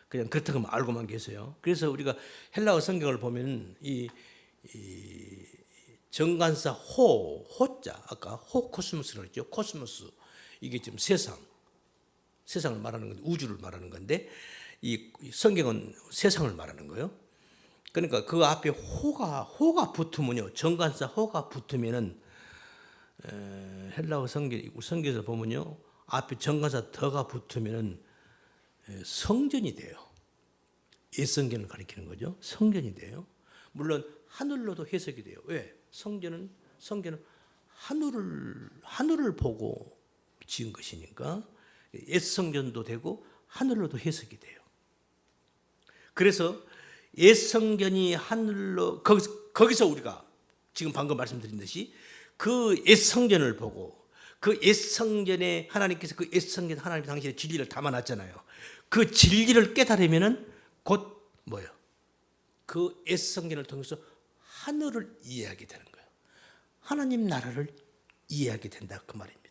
Speaker 3: 그냥 그렇다고 알고만 계세요. 그래서 우리가 헬라어 성경을 보면 이 정관사 호자 아까 코스모스라고 했죠. 코스모스 이게 지금 세상을 말하는 건데 우주를 말하는 건데 이 성경은 세상을 말하는 거예요. 그러니까 그 앞에 호가 붙으면요. 정관사 호가 붙으면은 헬라어 성경에서 보면요. 앞에 정관사 더가 붙으면은 성전이 돼요. 옛 성경을 가리키는 거죠. 성전이 돼요. 물론 하늘로도 해석이 돼요. 왜? 성전은 하늘을 보고 지은 것이니까 옛 성전도 되고 하늘로도 해석이 돼요. 그래서 옛 성전이 하늘로 거기서 우리가 지금 방금 말씀드린 듯이 그 옛 성전을 보고 그 옛 성전에 하나님께서 그 옛 성전 하나님 당신의 진리를 담아놨잖아요. 그 진리를 깨달으면은 곧 뭐예요? 그 옛 성전을 통해서 하늘을 이해하게 되는 거예요. 하나님 나라를 이해하게 된다 그 말입니다.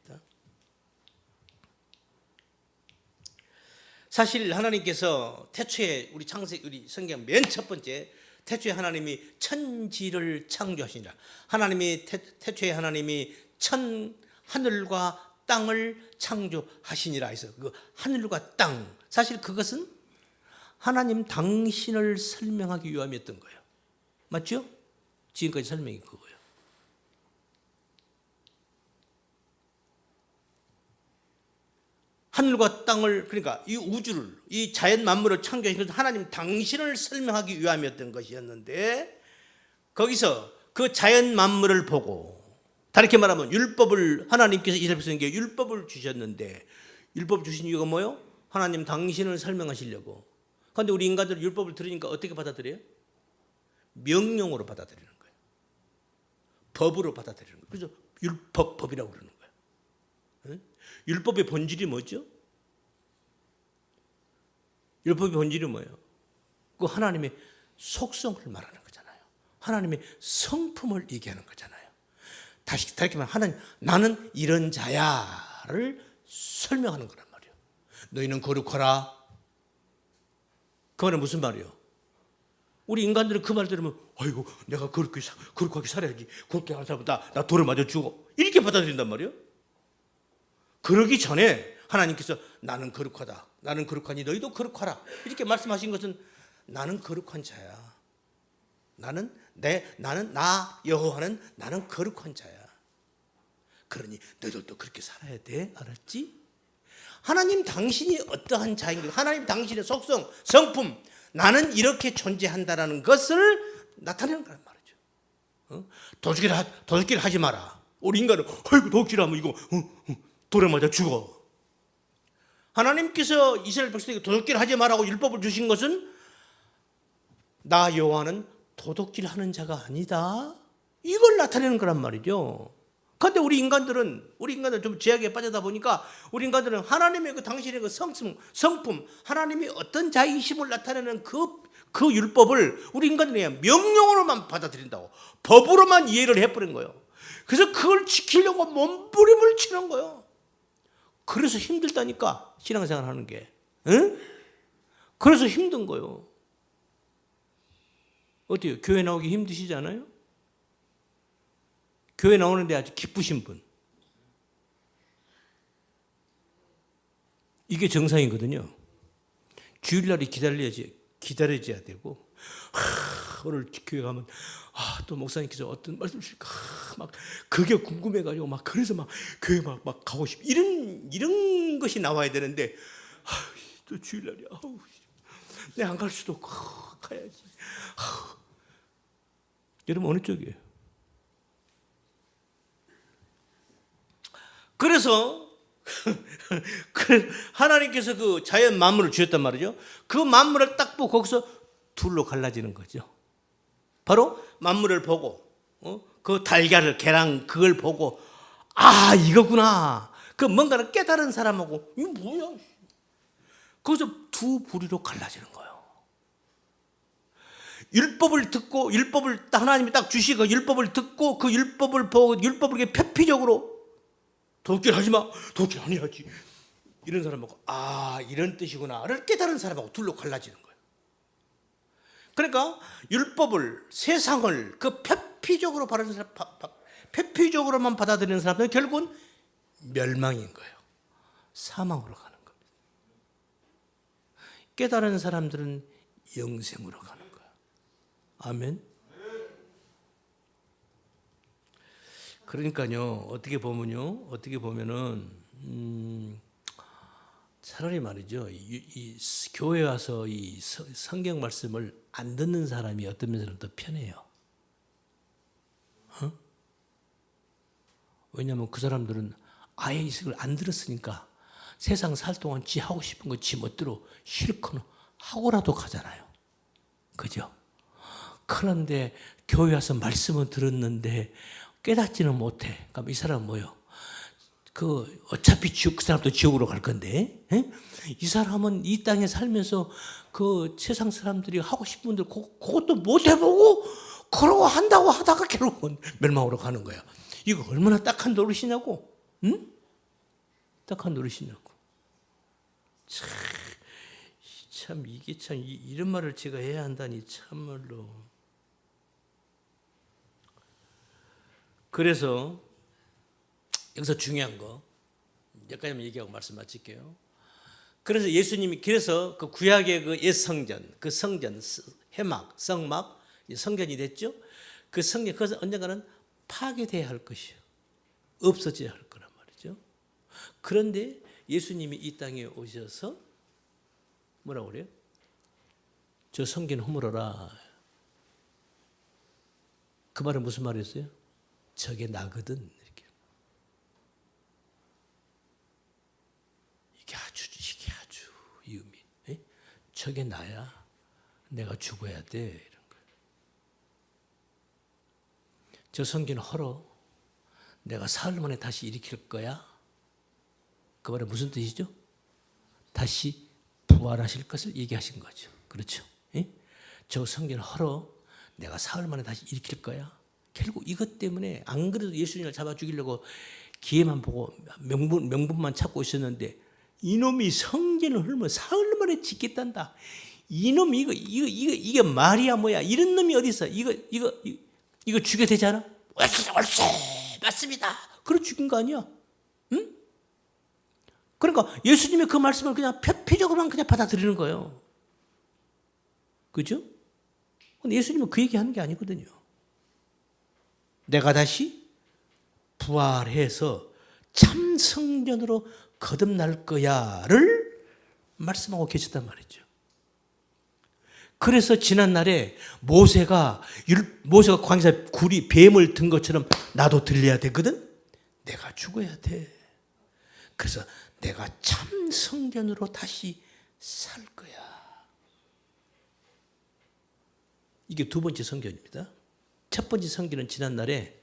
Speaker 3: 사실 하나님께서 태초에 우리 성경 맨 첫 번째 태초에 하나님이 천지를 창조하시니라. 하나님이 태초에 하나님이 하늘과 땅을 창조하시니라 해서 그 하늘과 땅 사실 그것은 하나님 당신을 설명하기 위함이었던 거예요. 맞죠? 지금까지 설명이 그거예요. 하늘과 땅을 그러니까 이 우주를 이 자연 만물을 창조하신 것은 하나님 당신을 설명하기 위함이었던 것이었는데 거기서 그 자연 만물을 보고 다르게 말하면 율법을 하나님께서 이스라엘 백성에게 율법을 주셨는데 율법 주신 이유가 뭐예요? 하나님 당신을 설명하시려고. 그런데 우리 인간들 율법을 들으니까 어떻게 받아들여요? 명령으로 받아들이는 거예요. 법으로 받아들이는 거예요. 그래서 법이라고 그러는 거예요. 율법의 본질이 뭐죠? 율법의 본질이 뭐예요? 그 하나님의 속성을 말하는 거잖아요. 하나님의 성품을 얘기하는 거잖아요. 다시 말하면 하나님 나는 이런 자야를 설명하는 거란 말이에요. 너희는 거룩하라. 그 말은 무슨 말이요? 우리 인간들은 그 말 들으면 아이고 내가 거룩하게 살아야지. 그렇게 하는 사람보다 나 돌을 맞아 죽어. 이렇게 받아들인단 말이에요. 그러기 전에 하나님께서 나는 거룩하다. 나는 거룩하니 너희도 거룩하라. 이렇게 말씀하신 것은 나는 거룩한 자야. 나는 나 여호와는 나는 거룩한 자야. 그러니 너희들도 그렇게 살아야 돼. 알았지? 하나님 당신이 어떠한 자인가? 하나님 당신의 속성, 성품, 나는 이렇게 존재한다라는 것을 나타내는 거란 말이죠. 도둑질 하지 마라. 우리 인간은 아이고 도둑질하면 이거 돌에 맞아 죽어. 하나님께서 이스라엘 백성에게 도둑질 하지 말라고 율법을 주신 것은 나 여호와는 도둑질하는 자가 아니다. 이걸 나타내는 거란 말이죠. 그런데 우리 인간들은 좀 죄악에 빠져다 보니까 우리 인간들은 하나님의 그 당신의 그 성품, 하나님이 어떤 자이심을 나타내는 그 율법을 우리 인간들이 그냥 명령으로만 받아들인다고, 법으로만 이해를 해버린 거예요. 그래서 그걸 지키려고 몸부림을 치는 거예요. 그래서 힘들다니까 신앙생활 하는 게. 응? 그래서 힘든 거예요. 어때요? 교회 나오기 힘드시지 않아요? 교회 나오는데 아주 기쁘신 분. 이게 정상이거든요. 주일날이 기다려져야 되고, 오늘 교회 가면, 또 목사님께서 어떤 말씀 주실까, 막, 그게 궁금해가지고, 막, 그래서 막, 교회 막 가고 싶, 이런 것이 나와야 되는데, 또 주일날이야. 내가 안 갈 수도 없고, 가야지. 여러분, 어느 쪽이에요? 그래서 하나님께서 그 자연 만물을 주셨단 말이죠. 그 만물을 딱 보고 거기서 둘로 갈라지는 거죠. 바로 만물을 보고 그 달걀을 계란 그걸 보고 이거구나. 그 뭔가를 깨달은 사람하고 이거 뭐야? 거기서 두 부류로 갈라지는 거예요. 율법을 듣고 율법을 하나님이 딱 주시고 율법을 듣고 그 율법을 보고 율법을 표피적으로 도둑질 하지 마. 도둑질 안 해야지. 이런 사람하고 이런 뜻이구나를 깨달은 사람하고 둘로 갈라지는 거예요. 그러니까 율법을 세상을 그 표피적으로 바라는 사람, 표피적으로만 받아들이는 사람들은 결국은 멸망인 거예요. 사망으로 가는 겁니다. 깨달은 사람들은 영생으로 가는 거예요. 아멘. 그러니까요, 어떻게 보면은 차라리 말이죠, 이 교회 와서 이 성경 말씀을 안 듣는 사람이 어떤 면에서는 더 편해요. 왜냐하면 그 사람들은 아예 이식을 안 들었으니까 세상 살 동안 지 하고 싶은 거 지 멋대로 실컷 하고라도 가잖아요. 그죠? 그런데 교회 와서 말씀을 들었는데 깨닫지는 못해. 그럼 이 사람은 뭐요? 어차피 그 사람도 지옥으로 갈 건데, 이 사람은 이 땅에 살면서 그 세상 사람들이 하고 싶은 분들 그것도 못 해보고 그러고 한다고 하다가 결국은 멸망으로 가는 거야. 이거 얼마나 딱한 노릇이냐고, 응? 딱한 노릇이냐고. 참 이게 참 이런 말을 제가 해야 한다니 참말로. 그래서 여기서 중요한 거 여기까지만 얘기하고 말씀 마칠게요. 그래서 예수님이 그 구약의 그 옛 성전, 그 성전 해막, 성막 성전이 됐죠. 그 성전 그것은 언젠가는 파괴돼야 할 것이요, 없어져야 할 거란 말이죠. 그런데 예수님이 이 땅에 오셔서 뭐라고 그래요? 저 성전 허물어라. 그 말은 무슨 말이었어요? 저게 나거든. 이렇게. 이게 아주 이 의미. 에? 저게 나야. 내가 죽어야 돼. 이런 거예요. 저 성전 헐어. 내가 사흘 만에 다시 일으킬 거야. 그 말은 무슨 뜻이죠? 다시 부활하실 것을 얘기하신 거죠. 그렇죠? 에? 저 성전 헐어. 내가 사흘 만에 다시 일으킬 거야. 결국 이것 때문에 안 그래도 예수님을 잡아 죽이려고 기회만 보고 명분만 찾고 있었는데 이놈이 성전을 헐면 사흘 만에 짓겠단다. 이놈 이게 말이야 뭐야? 이런 놈이 어디 있어? 이거 죽여야 되지 않아? 옳세 맞습니다. 그래 죽인 거 아니야? 응? 그러니까 예수님의 그 말씀을 그냥 표피적으로만 그냥 받아들이는 거예요. 그죠? 근데 예수님은 그 얘기하는 게 아니거든요. 내가 다시 부활해서 참 성전으로 거듭날 거야를 말씀하고 계셨단 말이죠. 그래서 지난날에 모세가 광야에서 뱀을 든 것처럼 나도 들려야 되거든. 내가 죽어야 돼. 그래서 내가 참 성전으로 다시 살 거야. 이게 두 번째 성전입니다. 첫 번째 성전은 지난날에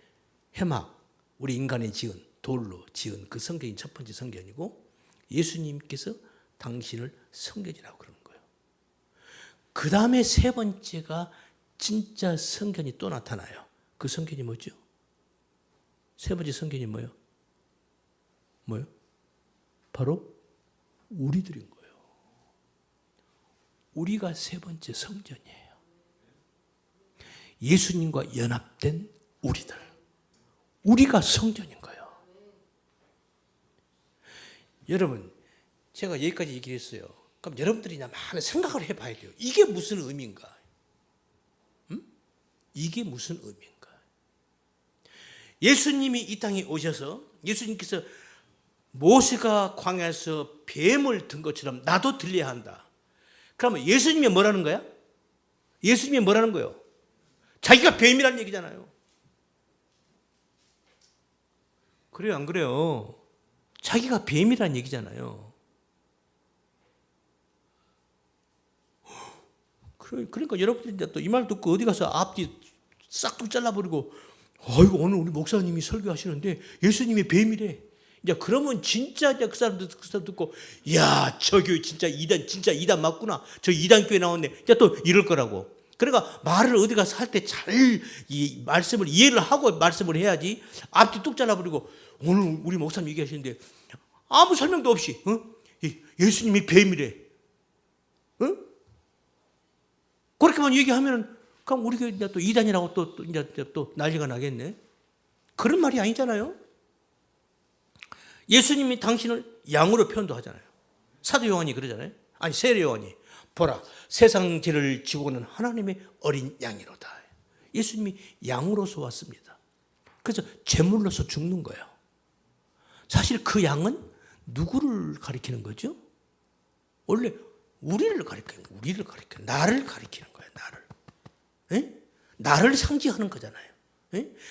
Speaker 3: 해막, 우리 인간이 지은 돌로 지은 그 성전이 첫 번째 성전이고, 예수님께서 당신을 성전이라고 그러는 거예요. 그 다음에 세 번째가 진짜 성전이 또 나타나요. 그 성전이 뭐죠? 세 번째 성전이 뭐예요? 바로 우리들인 거예요. 우리가 세 번째 성전이에요. 예수님과 연합된 우리들. 우리가 성전인 거예요. 여러분, 제가 여기까지 얘기를 했어요. 그럼 여러분들이 많은 생각을 해봐야 돼요. 이게 무슨 의미인가? 이게 무슨 의미인가? 예수님이 이 땅에 오셔서 예수님께서 모세가 광야에서 뱀을 든 것처럼 나도 들려야 한다. 그러면 예수님이 뭐라는 거야? 예수님이 뭐라는 거예요? 자기가 뱀이라는 얘기잖아요. 그래요, 안 그래요? 자기가 뱀이라는 얘기잖아요. 그러니까 여러분들이 또 이 말 듣고 어디 가서 앞뒤 싹둑 잘라버리고, 아이고 오늘 우리 목사님이 설교하시는데 예수님이 뱀이래. 이제 그러면 진짜 이제 그 사람 듣고, 야, 저 교회 진짜 이단 맞구나. 저 이단 교회 나왔네. 이제 또 이럴 거라고. 그러니까 말을 어디 가서 할 때 잘 이 말씀을 이해를 하고 말씀을 해야지. 앞뒤 뚝 잘라버리고, 오늘 우리 목사님 얘기하시는데 아무 설명도 없이, 예수님이 뱀이래. 그렇게만 얘기하면은 그럼 우리 교회 또 이단이라고 또 난리가 나겠네. 그런 말이 아니잖아요. 예수님이 당신을 양으로 표현도 하잖아요. 사도 요한이 그러잖아요. 아니, 세례 요한이 보라, 세상 죄를 지고 오는 하나님의 어린 양이로다. 예수님이 양으로서 왔습니다. 그래서 제물로서 죽는 거예요. 사실 그 양은 누구를 가리키는 거죠? 원래 우리를 가리키는 나를 가리키는 거예요. 나를 상징하는 거잖아요.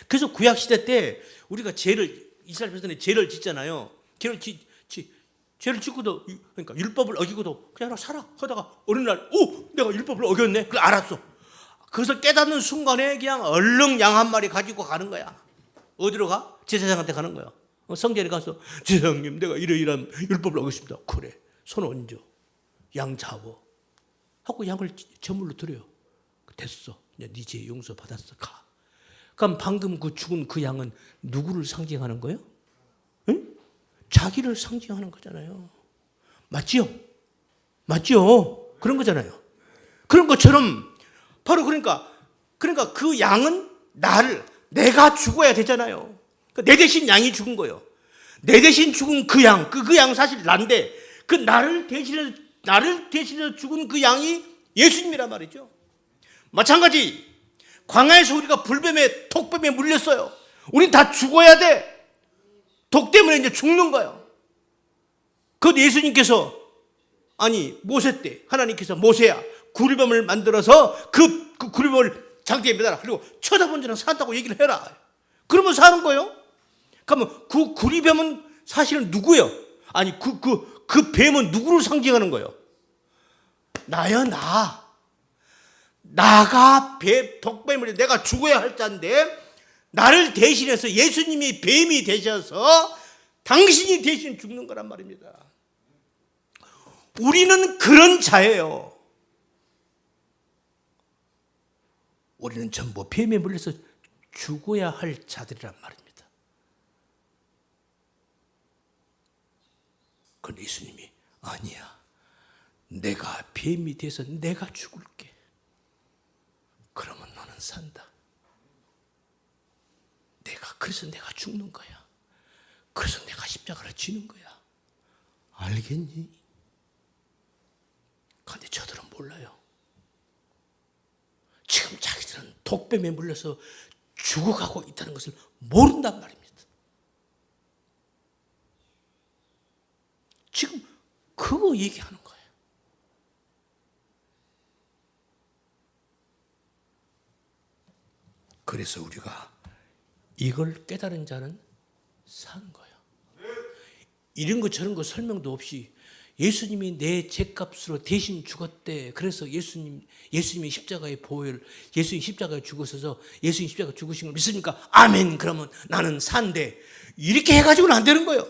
Speaker 3: 그래서 구약 시대 때 우리가 이스라엘 백성들이 죄를 짓잖아요. 죄를 짓고도, 그러니까 율법을 어기고도 그냥 살아. 하다가 어느 날, 내가 율법을 어겼네. 그걸 알았어. 그것을 깨닫는 순간에 그냥 얼른 양 한 마리 가지고 가는 거야. 어디로 가? 제사장한테 가는 거야. 성전에 가서, 제사장님, 내가 이러이러한 율법을 어겼습니다. 그래, 손 얹어. 양 잡어. 하고 양을 제물로 드려요. 됐어. 네 죄 용서 받았어. 가. 그럼 방금 그 죽은 그 양은 누구를 상징하는 거예요? 응? 자기를 상징하는 거잖아요. 맞지요? 그런 거잖아요. 그런 것처럼 바로 그러니까 그 양은 내가 죽어야 되잖아요. 내 대신 양이 죽은 거예요. 내 대신 죽은 그 양, 그 양 사실 난데, 그 나를 대신해서 죽은 그 양이 예수님이란 말이죠. 마찬가지 광야에서 우리가 독뱀에 물렸어요. 우린 다 죽어야 돼. 독 때문에 이제 죽는 거예요. 그것도 예수님께서, 모세 때 하나님께서 모세야, 구리뱀을 만들어서 그 구리뱀을 장대에 매달아. 그리고 쳐다본 자는 산다고 얘기를 해라. 그러면 사는 거예요. 그러면 그 구리뱀은 사실은 누구예요? 그 뱀은 누구를 상징하는 거예요? 나야, 나가 독뱀을 내가 죽어야 할 자인데, 나를 대신해서 예수님이 뱀이 되셔서 당신이 대신 죽는 거란 말입니다. 우리는 그런 자예요. 우리는 전부 뱀에 물려서 죽어야 할 자들이란 말입니다. 그런데 예수님이 아니야, 내가 뱀이 돼서 내가 죽을게. 그러면 너는 산다. 그래서 내가 죽는 거야. 그래서 내가 십자가를 지는 거야. 알겠니? 그런데 저들은 몰라요. 지금 자기들은 독뱀에 물려서 죽어가고 있다는 것을 모른단 말입니다. 지금 그거 얘기하는 거예요. 그래서 우리가 이걸 깨달은 자는 사는 거예요. 이런 거 저런 거 설명도 없이 예수님이 내 죄값으로 대신 죽었대. 그래서 예수님이 십자가의 보혈, 예수님 십자가에 죽으셔서 예수님 십자가 죽으신 걸 믿습니까? 아멘. 그러면 나는 산대. 이렇게 해가지고는 안 되는 거예요.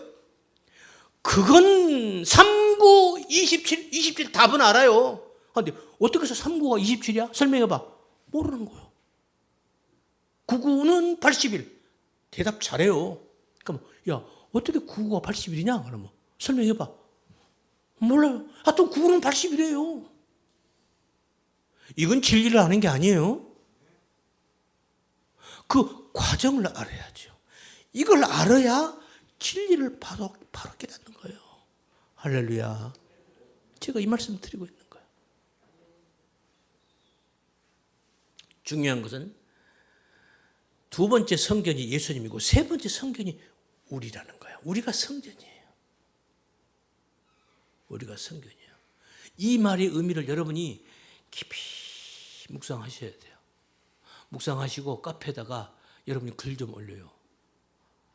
Speaker 3: 그건 39, 27 답은 알아요. 그런데 어떻게 해서 39가 27이야? 설명해봐. 모르는 거예요. 99는 81. 대답 잘해요. 그럼 야 어떻게 99가 81이냐? 그러면 설명해봐. 몰라요. 하여튼 99는 81이에요. 이건 진리를 아는 게 아니에요. 그 과정을 알아야죠. 이걸 알아야 진리를 바로 깨닫는 거예요. 할렐루야. 제가 이 말씀 드리고 있는 거예요. 중요한 것은 두 번째 성전이 예수님이고 세 번째 성전이 우리라는 거예요. 우리가 성전이에요. 우리가 성전이에요. 이 말의 의미를 여러분이 깊이 묵상하셔야 돼요. 묵상하시고 카페에다가 여러분이 글 좀 올려요.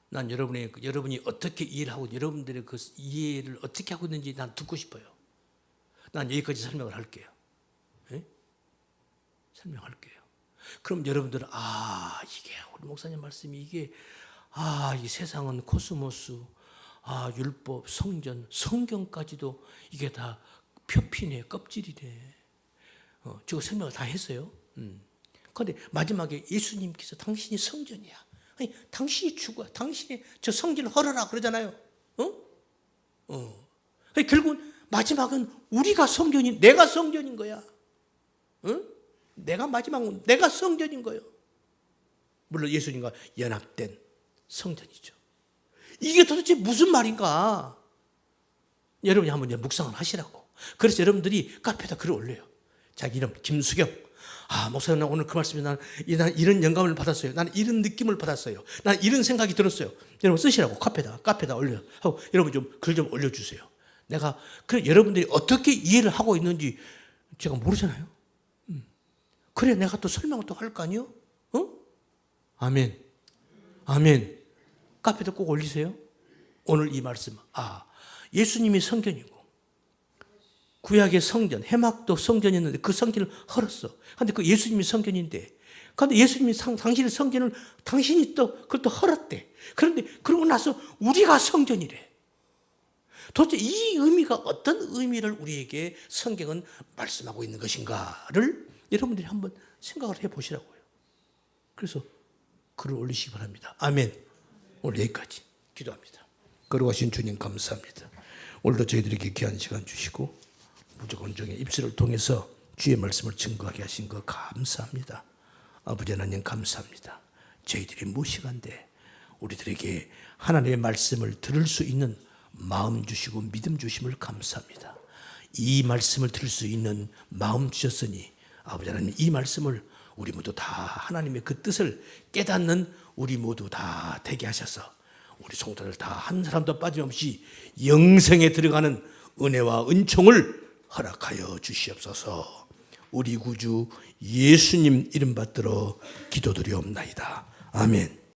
Speaker 3: 난 여러분이 어떻게 이해를 하고 여러분들의 그 이해를 어떻게 하고 있는지 난 듣고 싶어요. 난 여기까지 설명을 할게요. 네? 설명할게요. 그럼 여러분들은 이게 우리 목사님 말씀이 이게 이 세상은 코스모스, 율법, 성전, 성경까지도 이게 다 표피네, 껍질이네. 제가 설명을 다 했어요. 그런데 마지막에 예수님께서 당신이 성전이야. 아니, 당신이 죽어. 당신이 저 성전을 헐어라 그러잖아요. 결국은 마지막은 우리가 성전인, 내가 성전인 거야. 내가 마지막은 내가 성전인 거예요. 물론 예수님과 연합된 성전이죠. 이게 도대체 무슨 말인가? 여러분이 한번 묵상을 하시라고. 그래서 여러분들이 카페에다 글을 올려요. 자기 이름 김수경. 목사님, 나 오늘 그 말씀에 나는 이런 영감을 받았어요. 나는 이런 느낌을 받았어요. 나는 이런 생각이 들었어요. 여러분 쓰시라고 카페에다 올려. 하고 여러분 좀 글 좀 올려주세요. 내가 그래 여러분들이 어떻게 이해를 하고 있는지 제가 모르잖아요. 그래 내가 또 설명을 또 할 거 아니요? 아멘. 아멘. 카페에다 꼭 올리세요. 오늘 이 말씀. 예수님이 성전이고 구약의 성전, 해막도 성전이었는데 그 성전을 헐었어. 그런데 그 예수님이 성전인데, 그런데 예수님이 당신의 성전을 당신이 그걸 또 헐었대. 그런데 그러고 나서 우리가 성전이래. 도대체 이 의미가 어떤 의미를 우리에게 성경은 말씀하고 있는 것인가를 여러분들이 한번 생각을 해보시라고요. 그래서 글을 올리시기 바랍니다. 아멘. 오늘 여기까지 기도합니다. 거룩하신 주님 감사합니다. 오늘도 저희들에게 귀한 시간 주시고 무조건 종의 입술을 통해서 주의 말씀을 증거하게 하신 거 감사합니다. 아버지 하나님 감사합니다. 저희들이 무식한데 우리들에게 하나님의 말씀을 들을 수 있는 마음 주시고 믿음 주심을 감사합니다. 이 말씀을 들을 수 있는 마음 주셨으니 아버지 하나님 이 말씀을 우리 모두 다 하나님의 그 뜻을 깨닫는 우리 모두 다 되게 하셔서 우리 성도들 다 한 사람도 빠짐없이 영생에 들어가는 은혜와 은총을 허락하여 주시옵소서. 우리 구주 예수님 이름 받들어 기도드리옵나이다. 아멘.